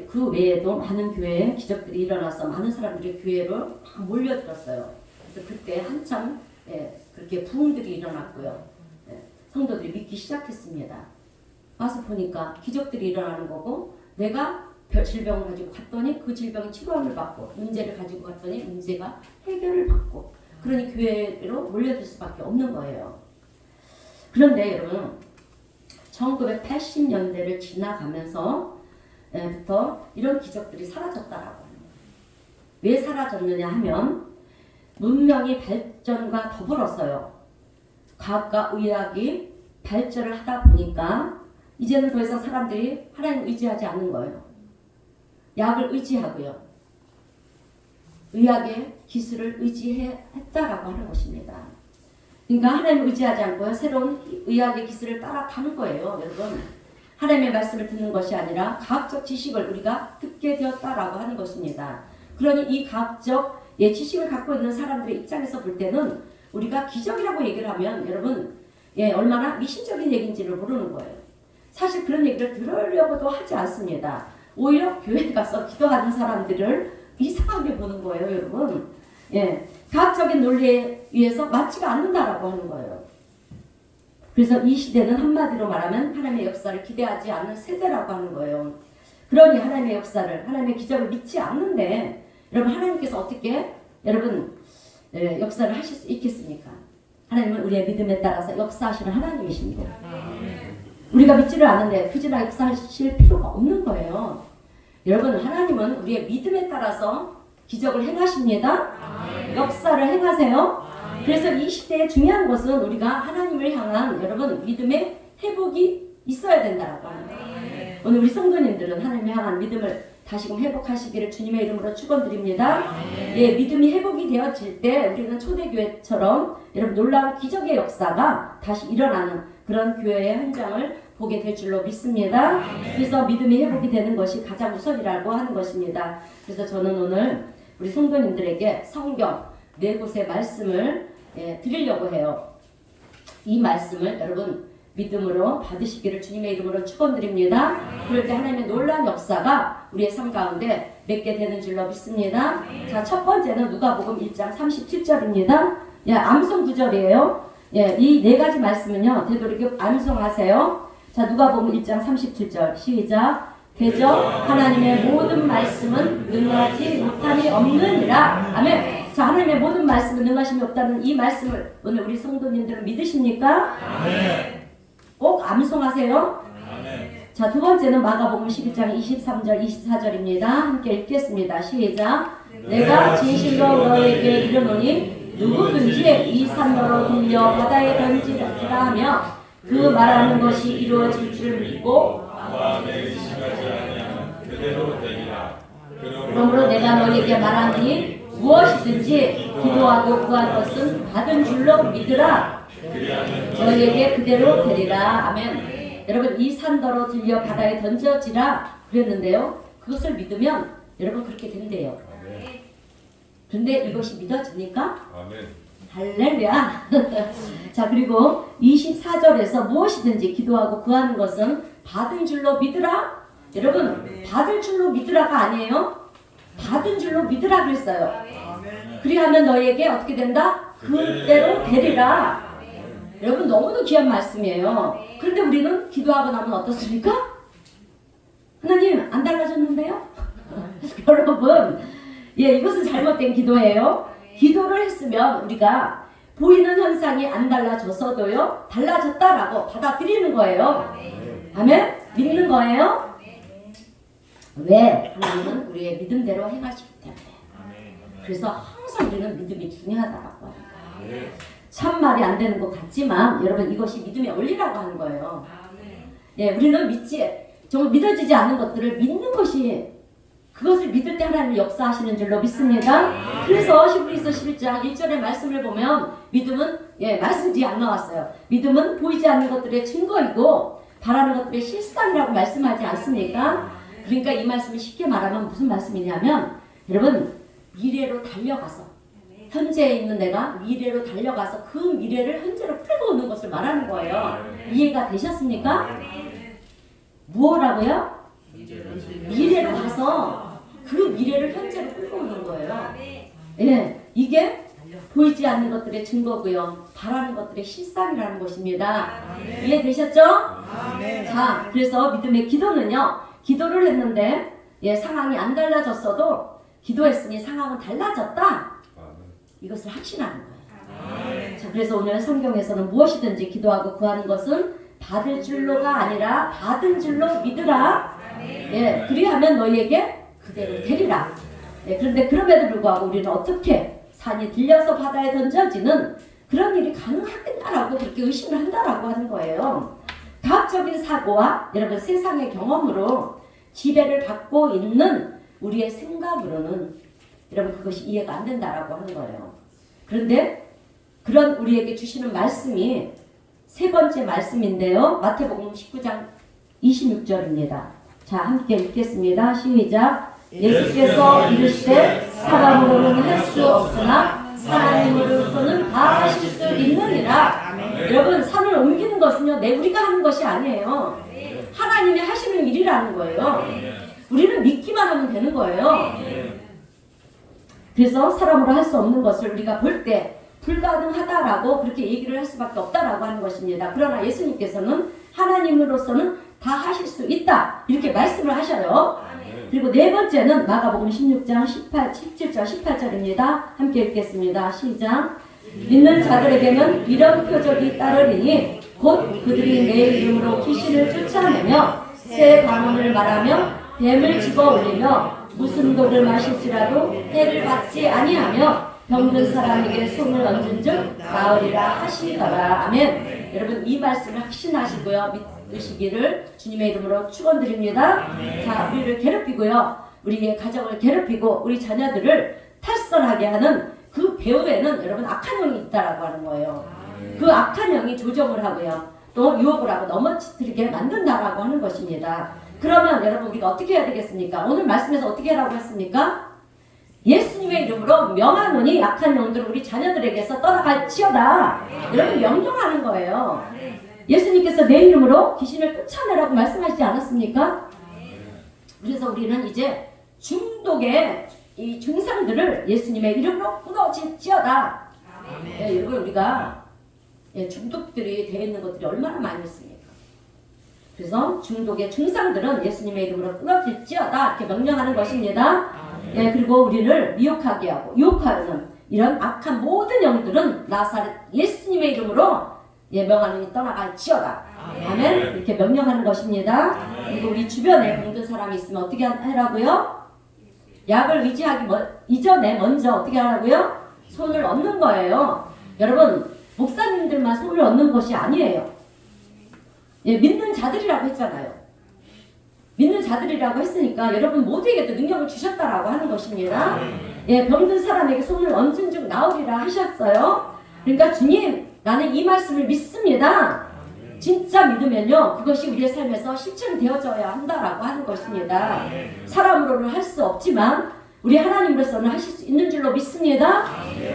그 외에도 많은 교회에 기적들이 일어나서 많은 사람들이 교회로 막 몰려들었어요. 그래서 그때 한참 그렇게 부흥들이 일어났고요. 성도들이 믿기 시작했습니다. 와서 보니까 기적들이 일어나는 거고 내가 질병을 가지고 갔더니 그 질병이 치료함을 받고 문제를 가지고 갔더니 문제가 해결을 받고 그러니 교회로 몰려들 수밖에 없는 거예요. 그런데 여러분 1980년대를 지나가면서 부터 이런 기적들이 사라졌다라고 하는 거예요. 왜 사라졌느냐 하면 문명이 발전과 더불었어요. 과학과 의학이 발전을 하다 보니까 이제는 더 이상 사람들이 하나님을 의지하지 않는 거예요. 약을 의지하고요. 의학의 기술을 의지했다라고 하는 것입니다. 그러니까 하나님을 의지하지 않고요. 새로운 의학의 기술을 따라가는 거예요. 여러분. 하나님의 말씀을 듣는 것이 아니라 과학적 지식을 우리가 듣게 되었다라고 하는 것입니다. 그러니 이 과학적 지식을 갖고 있는 사람들의 입장에서 볼 때는 우리가 기적이라고 얘기를 하면 여러분 얼마나 미신적인 얘기인지를 모르는 거예요. 사실 그런 얘기를 들으려고도 하지 않습니다. 오히려 교회 가서 기도하는 사람들을 이상하게 보는 거예요, 여러분. 과학적인 논리에 의해서 맞지가 않는다라고 하는 거예요. 그래서 이 시대는 한마디로 말하면 하나님의 역사를 기대하지 않는 세대라고 하는 거예요. 그러니 하나님의 역사를, 하나님의 기적을 믿지 않는데 여러분 하나님께서 어떻게 여러분 역사를 하실 수 있겠습니까? 하나님은 우리의 믿음에 따라서 역사하시는 하나님이십니다. 우리가 믿지를 않는데 굳이나 역사하실 필요가 없는 거예요. 여러분 하나님은 우리의 믿음에 따라서 기적을 행하십니다. 역사를 행하세요. 그래서 이 시대에 중요한 것은 우리가 하나님을 향한 여러분 믿음의 회복이 있어야 된다라고 합니다. 오늘 우리 성도님들은 하나님을 향한 믿음을 다시금 회복하시기를 주님의 이름으로 축원드립니다. 믿음이 회복이 되어질 때 우리는 초대교회처럼 여러분 놀라운 기적의 역사가 다시 일어나는 그런 교회의 현장을 보게 될 줄로 믿습니다. 그래서 믿음이 회복이 되는 것이 가장 우선이라고 하는 것입니다. 그래서 저는 오늘 우리 성도님들에게 성경 4곳의 말씀을 드리려고 해요. 이 말씀을 여러분 믿음으로 받으시기를 주님의 이름으로 축원드립니다. 그럴 때 하나님의 놀라운 역사가 우리의 삶 가운데 맺게 되는 줄로 믿습니다. 자, 첫 번째는 누가복음 1장 37절입니다. 암송 구절이에요. 이 4가지 말씀은요, 되도록 암송하세요. 자, 누가복음 1장 37절 시작. 대저 하나님의 모든 말씀은 능하지 못함이 없느니라. 아멘. 자, 하나님의 모든 말씀은 능하심이 없다는 이 말씀을 오늘 우리 성도님들은 믿으십니까? 아멘. 꼭 암송하세요. 아멘. 자, 두 번째는 마가복음 11장 23절 24절입니다. 함께 읽겠습니다. 시작. 내가 진실로 너에게 이르노니 누구든지 이 산더러 돌려 바다에 던지라 하며 그 말하는 것이 이루어질 줄 믿고 마음에 의심하지 아니하면 그대로 되리라. 그러므로 내가 너에게 말하니 무엇이든지 기도하고 구할 것은 받은 줄로 믿으라. 너에게 그대로 되리라. 아멘. 여러분 이 산더러 들려 바다에 던져지라 그랬는데요. 그것을 믿으면 여러분 그렇게 된대요. 그런데 이것이 믿어집니까? 아멘. 할렐루야. 자, 그리고 24절에서 무엇이든지 기도하고 구하는 것은 받은 줄로 믿으라. 여러분 받을 줄로 믿으라가 아니에요. 받은 줄로 믿으라 그랬어요. 그리하면 너에게 어떻게 된다? 그대로 되리라. 여러분 너무도 귀한 말씀이에요. 그런데 우리는 기도하고 나면 어떻습니까? 하나님 안 달라졌는데요? 여러분 이것은 잘못된 기도예요. 기도를 했으면 우리가 보이는 현상이 안 달라졌어도요 달라졌다라고 받아들이는 거예요. 아멘? 믿는 거예요. 왜? 하나님은 우리의 믿음대로 행하시기 때문에. 그래서 항상 우리는 믿음이 중요하다고 합니다. 참 말이 안 되는 것 같지만 여러분 이것이 믿음의 원리라고 하는 거예요. 예, 우리는 정말 믿어지지 않는 것들을 믿는 것이 그것을 믿을 때 하나님이 역사하시는 줄로 믿습니다. 그래서 히브리서 11장 1절의 말씀을 보면 믿음은 말씀이 안 나왔어요. 믿음은 보이지 않는 것들의 증거이고 바라는 것들의 실상이라고 말씀하지 않습니까? 그러니까 이 말씀이 쉽게 말하면 무슨 말씀이냐면 여러분 미래로 달려가서 현재에 있는 내가 미래로 달려가서 그 미래를 현재로 풀고 오는 것을 말하는 거예요. 이해가 되셨습니까? 뭐라고요? 미래로 가서 그 미래를 현재로 끌고 오는 거예요. 예, 이게 보이지 않는 것들의 증거고요. 바라는 것들의 실상이라는 것입니다. 이해되셨죠? 자, 그래서 믿음의 기도는요. 기도를 했는데 상황이 안 달라졌어도 기도했으니 상황은 달라졌다. 이것을 확신하는 거예요. 자, 그래서 오늘 성경에서는 무엇이든지 기도하고 구하는 것은 받을 줄로가 아니라 받은 줄로 믿으라. 예, 그리하면 너희에게 그대로 되리라. 예, 그런데 그럼에도 불구하고 우리는 어떻게 산이 들려서 바다에 던져지는 그런 일이 가능하겠냐라고 그렇게 의심을 한다라고 하는 거예요. 과학적인 사고와 여러분 세상의 경험으로 지배를 받고 있는 우리의 생각으로는 여러분 그것이 이해가 안 된다라고 하는 거예요. 그런데 그런 우리에게 주시는 말씀이 세 번째 말씀인데요. 마태복음 19장 26절입니다. 자, 함께 읽겠습니다. 시작. 예수께서 이르시되 사람으로는 할 수 없으나 하나님으로서는 다 하실 수 있느니라. 여러분 산을 옮기는 것은요 우리가 하는 것이 아니에요. 하나님이 하시는 일이라는 거예요. 우리는 믿기만 하면 되는 거예요. 그래서 사람으로 할 수 없는 것을 우리가 볼 때 불가능하다라고 그렇게 얘기를 할 수밖에 없다라고 하는 것입니다. 그러나 예수님께서는 하나님으로서는 다 하실 수 있다 이렇게 말씀을 하셔요. 그리고 네 번째는 마가복음 16장 17절 18절입니다. 함께 읽겠습니다. 시작. 믿는 자들에게는 이런 표적이 따르리니 곧 그들이 내 이름으로 귀신을 쫓아내며 새 방언을 말하며 뱀을 집어 올리며 무슨 독을 마실지라도 해를 받지 아니하며 병든 사람에게 손을 얹은 즉 나으리라 하시더라. 아멘. 여러분 이 말씀을 확신하시고요. 믿으시기를 주님의 이름으로 축원드립니다. 자, 우리를 괴롭히고요. 우리의 가정을 괴롭히고 우리 자녀들을 탈선하게 하는 그 배후에는 여러분 악한 영이 있다라고 하는 거예요. 그 악한 영이 조정을 하고요. 또 유혹을 하고 넘어뜨리게 만든다라고 하는 것입니다. 그러면 여러분 우리가 어떻게 해야 되겠습니까? 오늘 말씀에서 어떻게 하라고 했습니까? 예수님의 이름으로 명하노니 악한 영들을 우리 자녀들에게서 떠나갈지어다. 여러분 명령하는 거예요. 예수님께서 내 이름으로 귀신을 쫓아내라고 말씀하시지 않았습니까? 그래서 우리는 이제 중독의 이 증상들을 예수님의 이름으로 끊어질지어다. 여러분 우리가 중독들이 되어 있는 것들이 얼마나 많이 있습니까? 그래서 중독의 증상들은 예수님의 이름으로 끊어질지어다 이렇게 명령하는 것입니다. 그리고 우리를 미혹하게 하고 유혹하는 이런 악한 모든 영들은 나사렛 예수님의 이름으로 명하노니 떠나갈지어다. 아멘. 이렇게 명령하는 것입니다. 그리고 우리 주변에 병든 사람이 있으면 어떻게 하라고요? 약을 의지하기 이전에 먼저 어떻게 하라고요? 손을 얹는 거예요. 여러분 목사님들만 손을 얹는 것이 아니에요. 믿는 자들이라고 했잖아요. 믿는 자들이라고 했으니까 여러분 모두에게도 능력을 주셨다라고 하는 것입니다. 병든 사람에게 손을 얹은 즉 나으리라 하셨어요. 그러니까 주님 나는 이 말씀을 믿습니다. 진짜 믿으면요 그것이 우리의 삶에서 실천되어져야 한다라고 하는 것입니다. 사람으로는 할 수 없지만 우리 하나님으로서는 하실 수 있는 줄로 믿습니다.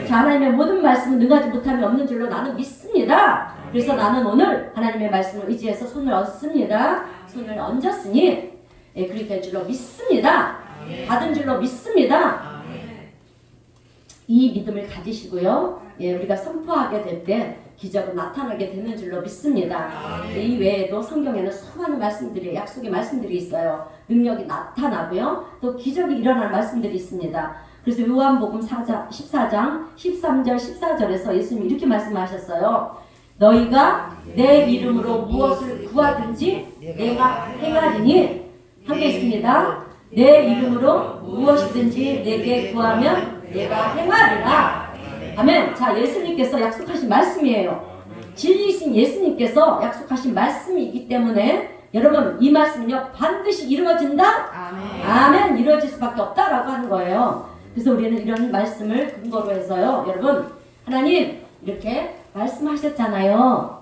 자, 하나님의 모든 말씀은 능하지 못함이 없는 줄로 나는 믿습니다. 그래서 나는 오늘 하나님의 말씀을 의지해서 손을 얹습니다. 손을 얹었으니 그렇게 될 줄로 믿습니다. 받은 줄로 믿습니다. 이 믿음을 가지시고요. 우리가 선포하게 될 때 기적은 나타나게 되는 줄로 믿습니다. 이 외에도 성경에는 수많은 말씀들이 약속의 말씀들이 있어요. 능력이 나타나고요. 또 기적이 일어날 말씀들이 있습니다. 그래서 요한복음 14장 13절 14절에서 예수님이 이렇게 말씀하셨어요. 너희가 내 이름으로 무엇을 구하든지 내가 행하리니 함께 있습니다. 내 이름으로 무엇이든지 내게 구하면 내가 행하리라. 아멘. 자, 예수님께서 약속하신 말씀이에요. 진리이신 예수님께서 약속하신 말씀이기 때문에 여러분 이 말씀은요 반드시 이루어진다. 아멘. 이루어질 수밖에 없다라고 하는 거예요. 그래서 우리는 이런 말씀을 근거로 해서요, 여러분 하나님 이렇게 말씀하셨잖아요.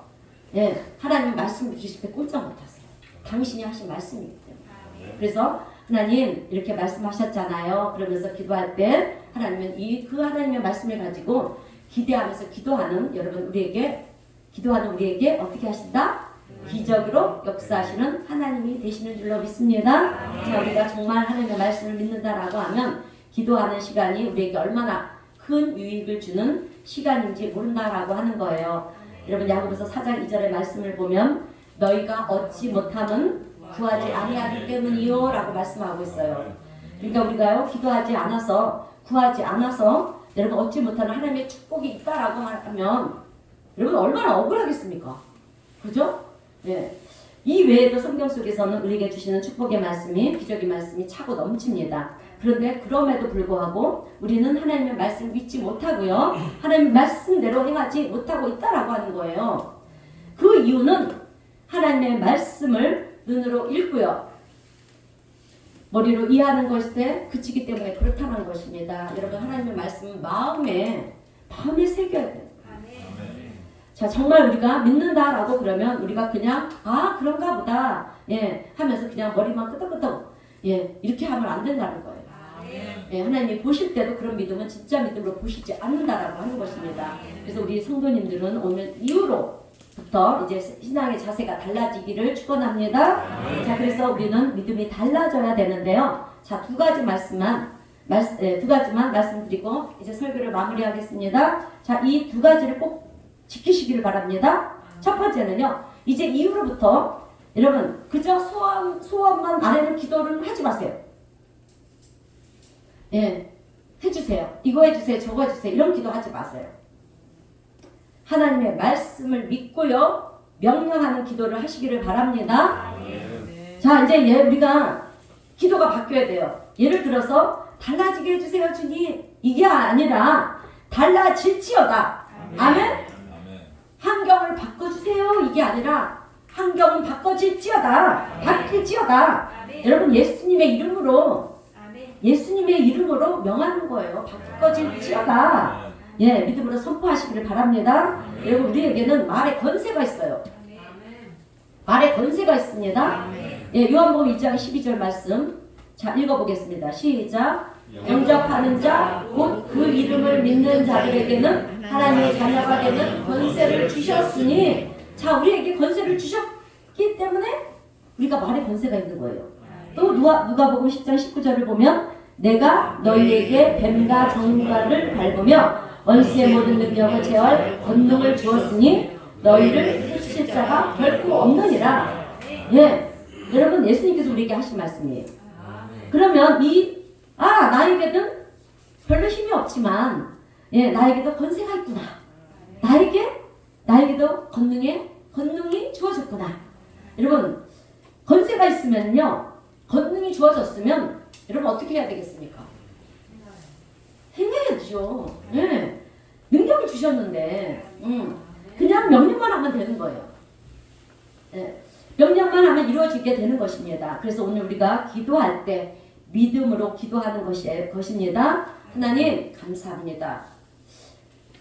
예, 하나님 말씀 주실 때 꼼짝 못하세요. 당신이 하신 말씀이기 때문에. 그래서 하나님 이렇게 말씀하셨잖아요. 그러면서 기도할 때 하나님은 그 하나님의 말씀을 가지고 기대하면서 기도하는 여러분 우리에게 기도하는 우리에게 어떻게 하신다? 기적으로 역사하시는 하나님이 되시는 줄로 믿습니다. 자, 우리가 정말 하나님의 말씀을 믿는다라고 하면 기도하는 시간이 우리에게 얼마나 큰 유익을 주는 시간인지 모른다라고 하는 거예요. 여러분 야고보서 4장 2절의 말씀을 보면 너희가 얻지 못함은 구하지 아니하기 때문이요 라고 말씀하고 있어요. 그러니까 우리가요 기도하지 않아서 구하지 않아서 여러분 얻지 못하는 하나님의 축복이 있다라고 하면 여러분 얼마나 억울하겠습니까? 그죠? 예. 이 외에도 성경 속에서는 우리에게 주시는 축복의 말씀이 기적의 말씀이 차고 넘칩니다. 그런데 그럼에도 불구하고 우리는 하나님의 말씀을 믿지 못하고요. 하나님의 말씀대로 행하지 못하고 있다라고 하는 거예요. 그 이유는 하나님의 말씀을 눈으로 읽고요. 머리로 이해하는 것에 그치기 때문에 그렇다는 것입니다. 여러분 하나님의 말씀은 마음에 새겨야 돼요. 자, 정말 우리가 믿는다라고 그러면 우리가 그냥 그런가 보다 예 하면서 그냥 머리만 끄덕끄덕 예 이렇게 하면 안 된다는 거예요. 예, 하나님이 보실 때도 그런 믿음은 진짜 믿음으로 보시지 않는다라고 하는 것입니다. 그래서 우리 성도님들은 오늘 이후로부터 이제 신앙의 자세가 달라지기를 축원합니다. 자, 그래서 우리는 믿음이 달라져야 되는데요. 자, 두 가지만 말씀드리고 이제 설교를 마무리하겠습니다. 자, 이 두 가지를 꼭 지키시기를 바랍니다. 첫 번째는요, 이제 이후로부터 여러분 그저 소원만 아래는 기도를 하지 마세요. 예, 해주세요. 이거 해주세요. 저거 해주세요. 이런 기도 하지 마세요. 하나님의 말씀을 믿고요, 명령하는 기도를 하시기를 바랍니다. 자, 이제 우리가 기도가 바뀌어야 돼요. 예를 들어서 달라지게 해주세요 주님, 이게 아니라 달라질지어다. 아멘. 환경을 바꿔주세요 이게 아니라 환경은 바꿔질지어다, 바뀔지어다. 여러분 예수님의 이름으로 명하는 거예요. 바꿔질지어다. 예, 믿음으로 선포하시기를 바랍니다. 여러분 우리에게는 말의 권세가 있어요. 말의 권세가 있습니다. 예, 요한복음 2장 12절 말씀 자 읽어보겠습니다. 시작. 영접하는 자 곧 그 이름을 믿는 자들에게는 하나님의 자녀가 되는 권세를 주셨으니, 자 우리에게 권세를 주셨기 때문에 우리가 말의 권세가 있는 거예요. 또 누가복음 10장 19절을 보면 내가 너희에게 뱀과 정갈을 밟으며 원수의 모든 능력을 제어할 권능을 주었으니 너희를 해칠 자가 결코 없느니라. 예, 여러분 예수님께서 우리에게 하신 말씀이에요. 그러면 나에게는 별로 힘이 없지만 예, 나에게도 권세가 있구나. 나에게도 권능이 주어졌구나. 여러분 권세가 있으면요, 권능이 주어졌으면 여러분 어떻게 해야 되겠습니까? 행해야죠. 예, 능력을 주셨는데 그냥 명령만 하면 되는 거예요. 예, 명령만 하면 이루어지게 되는 것입니다. 그래서 오늘 우리가 기도할 때 믿음으로 기도하는 것입니다. 하나님 감사합니다.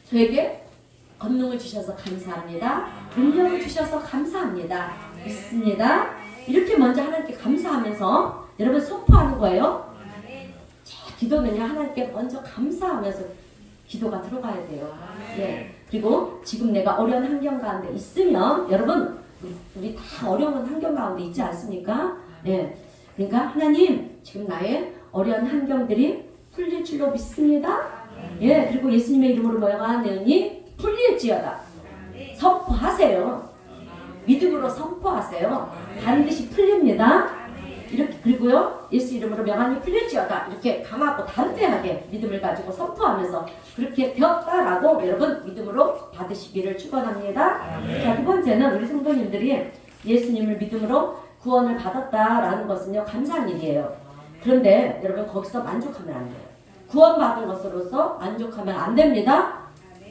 저에게 권능을 주셔서 감사합니다. 능력을 주셔서 감사합니다. 믿습니다. 이렇게 먼저 하나님께 감사하면서 여러분 선포하는 거예요. 기도는요, 하나님께 먼저 감사하면서 기도가 들어가야 돼요. 예. 그리고 지금 내가 어려운 환경 가운데 있으면 여러분 우리 다 어려운 환경 가운데 있지 않습니까? 예. 그러니까 하나님 지금 나의 어려운 환경들이 풀릴 줄로 믿습니다. 예. 그리고 예수님의 이름으로 명하노니 풀릴지어다. 선포하세요. 믿음으로 선포하세요. 반드시 풀립니다. 이렇게, 그리고요, 예수 이름으로 명하니 풀릴지어다. 이렇게 강하고 담대하게 믿음을 가지고 선포하면서 그렇게 되었다라고 여러분 믿음으로 받으시기를 축원합니다. 자, 두 번째는 우리 성도님들이 예수님을 믿음으로 구원을 받았다라는 것은요, 감사한 일이에요. 그런데 여러분 거기서 만족하면 안 돼요. 구원받은 것으로서 만족하면 안 됩니다.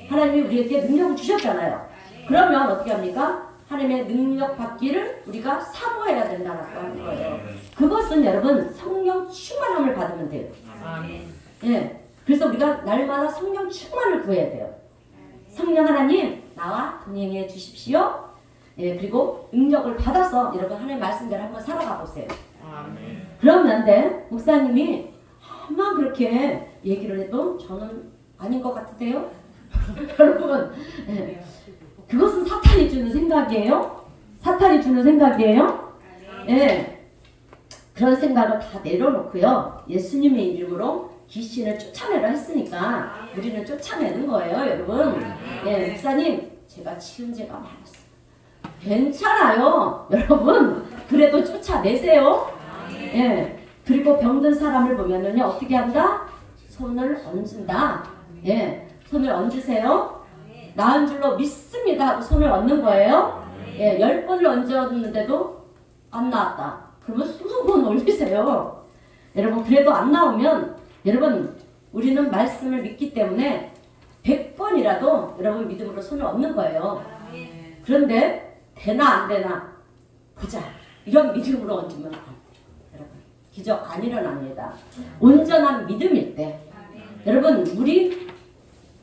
하나님이 우리에게 능력을 주셨잖아요. 그러면 어떻게 합니까? 하나님의 능력 받기를 우리가 사모해야 된다라고 하는 거예요. 그것은 여러분 성령 충만함을 받으면 돼요. 예. 그래서 우리가 날마다 성령 충만을 구해야 돼요. 성령 하나님 나와 동행해 주십시오. 예, 그리고 능력을 받아서 여러분 하나님 말씀대로 한번 살아가 보세요. 그러면 돼. 목사님이 아마 그렇게 얘기를 해도 저는 아닌 것 같으세요? 여러분, 예. 그것은 사탄이 주는 생각이에요. 사탄이 주는 생각이에요. 예. 그런 생각을 다 내려놓고요. 예수님의 이름으로 귀신을 쫓아내라 했으니까 우리는 쫓아내는 거예요, 여러분. 예, 목사님, 제가 치은 죄가 많았어요. 괜찮아요, 여러분. 그래도 쫓아내세요. 예. 그리고 병든 사람을 보면은요, 어떻게 한다? 손을 얹는다. 예. 손을 얹으세요. 나은 줄로 믿습니다 하고 손을 얹는 거예요. 예, 10번을 얹었는데도 안 나왔다. 그러면 20번 올리세요. 여러분, 그래도 안 나오면 여러분, 우리는 말씀을 믿기 때문에 100번이라도 여러분 믿음으로 손을 얹는 거예요. 그런데 되나 안 되나 보자. 이런 믿음으로 얹으면 안 돼요. 여러분, 기적 안 일어납니다. 온전한 믿음일 때 여러분, 우리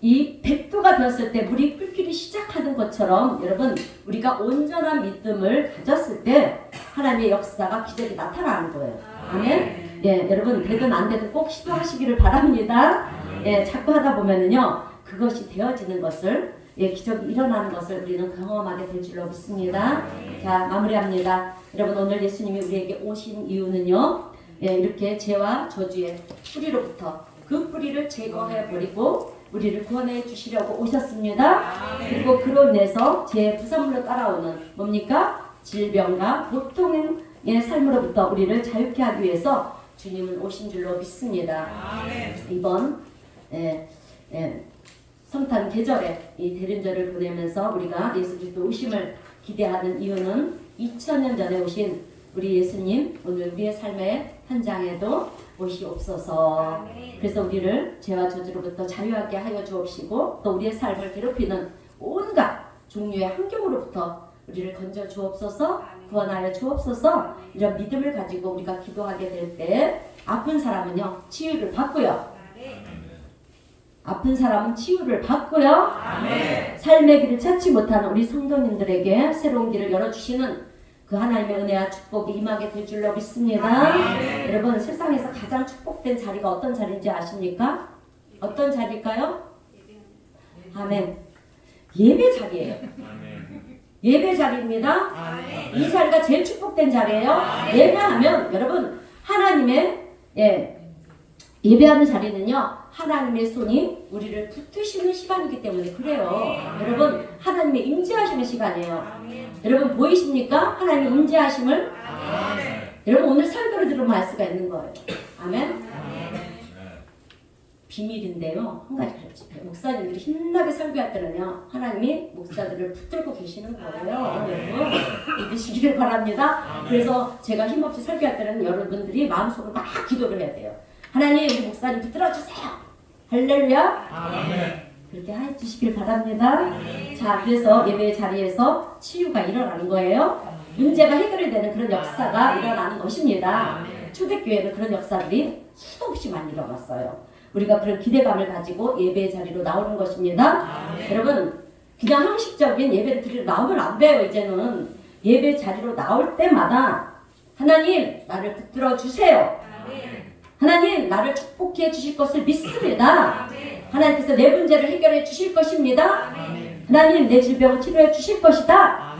이 100도가 되었을 때 물이 끓기 시작하는 것처럼 여러분 우리가 온전한 믿음을 가졌을 때 하나님의 역사가 기적이 나타나는 거예요. 아멘. 예, 여러분 되든 안 되든 꼭 시도하시기를 바랍니다. 예, 자꾸 하다 보면은요 그것이 되어지는 것을 기적이 일어나는 것을 우리는 경험하게 될 줄로 믿습니다. 자, 마무리합니다. 여러분 오늘 예수님이 우리에게 오신 이유는요 이렇게 죄와 저주의 뿌리로부터 그 뿌리를 제거해 버리고 우리를 구원해 주시려고 오셨습니다. 그리고 그로 인해서 제 부산물로 따라오는 뭡니까? 질병과 고통의 삶으로부터 우리를 자유케 하기 위해서 주님은 오신 줄로 믿습니다. 이번 성탄 계절에 이 대림절을 보내면서 우리가 예수 그리스도 오심을 기대하는 이유는 2000년 전에 오신 우리 예수님 오늘 우리의 삶의 현장에도 오시옵소서. 그래서 우리를 죄와 저주로부터 자유하게 하여 주옵시고 또 우리의 삶을 괴롭히는 온갖 종류의 환경으로부터 우리를 건져 주옵소서. 구원하여 주옵소서. 이런 믿음을 가지고 우리가 기도하게 될 때 아픈 사람은요 치유를 받고요. 아픈 사람은 치유를 받고요. 삶의 길을 찾지 못하는 우리 성도님들에게 새로운 길을 열어주시는 그 하나님의 은혜와 축복이 임하게 될 줄로 믿습니다. 여러분 세상에서 가장 축복된 자리가 어떤 자리인지 아십니까? 어떤 자리일까요? 아멘. 예배 자리예요. 예배 자리입니다. 이 자리가 제일 축복된 자리예요. 왜냐하면 여러분 하나님의 예배하는 자리는요 하나님의 손이 우리를 붙드시는 시간이기 때문에 그래요. 여러분 하나님의 임재하시는 시간이에요. 여러분 보이십니까? 하나님의 임재하심을. 여러분 오늘 설교를 들으면 알 수가 있는 거예요. 아멘. 비밀인데요. 한 가지 그렇지. 목사님들이 힘나게 설교할 때는요. 하나님이 목사들을 붙들고 계시는 거예요. 여러분 믿으시기를 바랍니다. 그래서 제가 힘없이 설교할 때는 여러분들이 마음속으로 막 기도를 해야 돼요. 하나님 우리 목사님 붙들어주세요. 할렐루야. 아멘. 그렇게 해주시길 바랍니다. 자, 그래서 예배 자리에서 치유가 일어나는 거예요. 문제가 해결이 되는 그런 역사가 일어나는 것입니다. 초대교회는 그런 역사들이 수도 없이 많이 일어났어요. 우리가 그런 기대감을 가지고 예배 자리로 나오는 것입니다. 여러분 그냥 형식적인 예배를 드리러 나오면 안 돼요. 이제는 예배 자리로 나올 때마다 하나님 나를 붙들어 주세요. 하나님 나를 축복해 주실 것을 믿습니다. 하나님께서 내 문제를 해결해 주실 것입니다. 하나님 내 질병을 치료해 주실 것이다.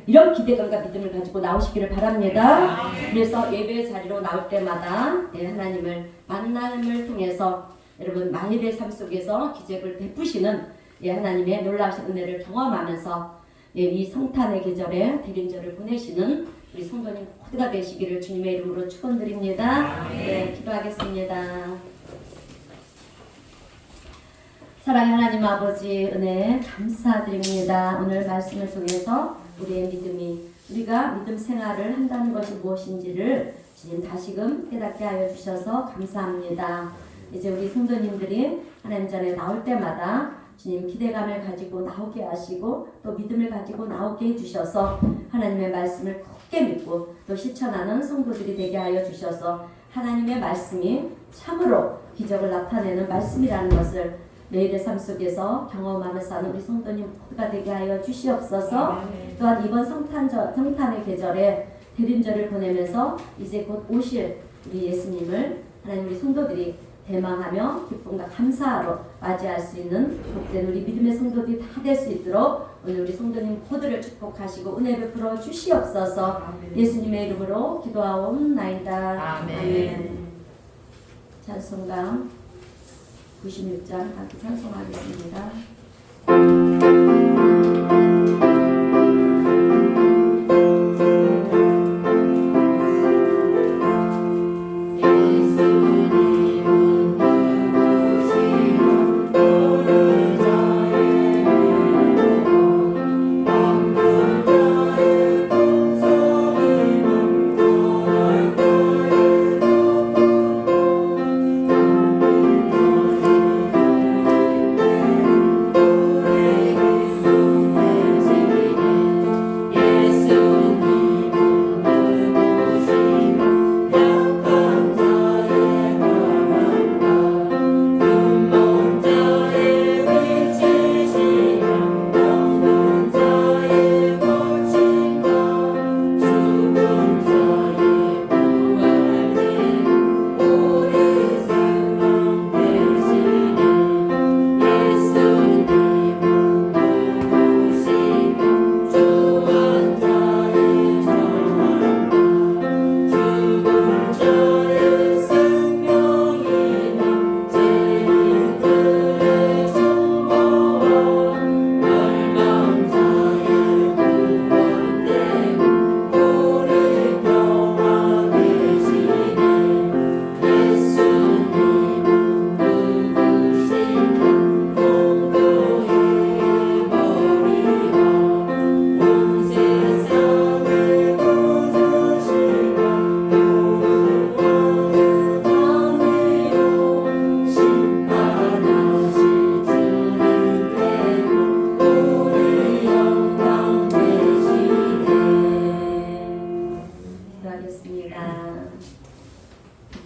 이런 기대감과 믿음을 가지고 나오시기를 바랍니다. 그래서 예배 자리로 나올 때마다 하나님을 만남을 통해서 여러분 마일의 삶 속에서 기적을 베푸시는 하나님의 놀라우신 은혜를 경험하면서 이 성탄의 계절에 대림절을 보내시는 우리 성도님 모두가 되시기를 주님의 이름으로 축원드립니다. 기도하겠습니다. 사랑의 하나님 아버지 은혜 감사드립니다. 오늘 말씀을 통해서 우리의 믿음이 우리가 믿음 생활을 한다는 것이 무엇인지를 주님 다시금 깨닫게 하여 주셔서 감사합니다. 이제 우리 성도님들이 하나님 전에 나올 때마다 주님 기대감을 가지고 나오게 하시고 또 믿음을 가지고 나오게 해주셔서 하나님의 말씀을 굳게 믿고 또 실천하는 성도들이 되게 하여 주셔서 하나님의 말씀이 참으로 기적을 나타내는 말씀이라는 것을 매일의 삶 속에서 경험하며 사는 우리 성도님 모두가 되게 하여 주시옵소서. 또한 이번 성탄의 계절에 대림절을 보내면서 이제 곧 오실 우리 예수님을 하나님 우리 성도들이 대망하며 기쁨과 감사로 맞이할 수 있는 복된 우리 믿음의 성도들이 다 될 수 있도록 오늘 우리 성도님 모두를 축복하시고 은혜 베풀어 주시옵소서. 예수님의 이름으로 기도하옵나이다. 아멘. 찬송가 96장 함께 찬송하겠습니다.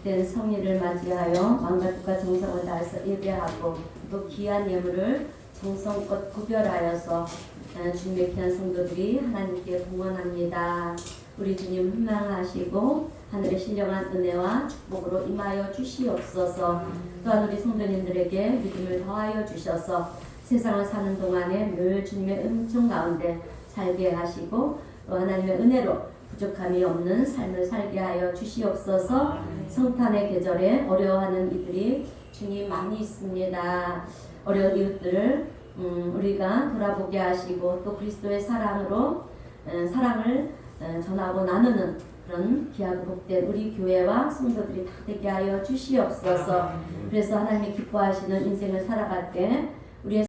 복된 성일을 맞이하여 마음과 뜻과 정성을 다해서 예배하고 또 귀한 예물을 정성껏 구별하여서 주님의 귀한 성도들이 하나님께 봉헌합니다. 우리 주님 희망하시고 하늘의 신령한 은혜와 축복으로 임하여 주시옵소서. 또한 우리 성도님들에게 믿음을 더하여 주셔서 세상을 사는 동안에 늘 주님의 은총 가운데 살게 하시고 또 하나님의 은혜로 부족함이 없는 삶을 살게 하여 주시옵소서. 성탄의 계절에 어려워하는 이들이 주님 많이 있습니다. 어려운 이웃들을 우리가 돌아보게 하시고 또 그리스도의 사랑으로 사랑을 전하고 나누는 그런 귀하고 복된 우리 교회와 성도들이 다 되게 하여 주시옵소서. 그래서 하나님이 기뻐하시는 인생을 살아갈 때 우리의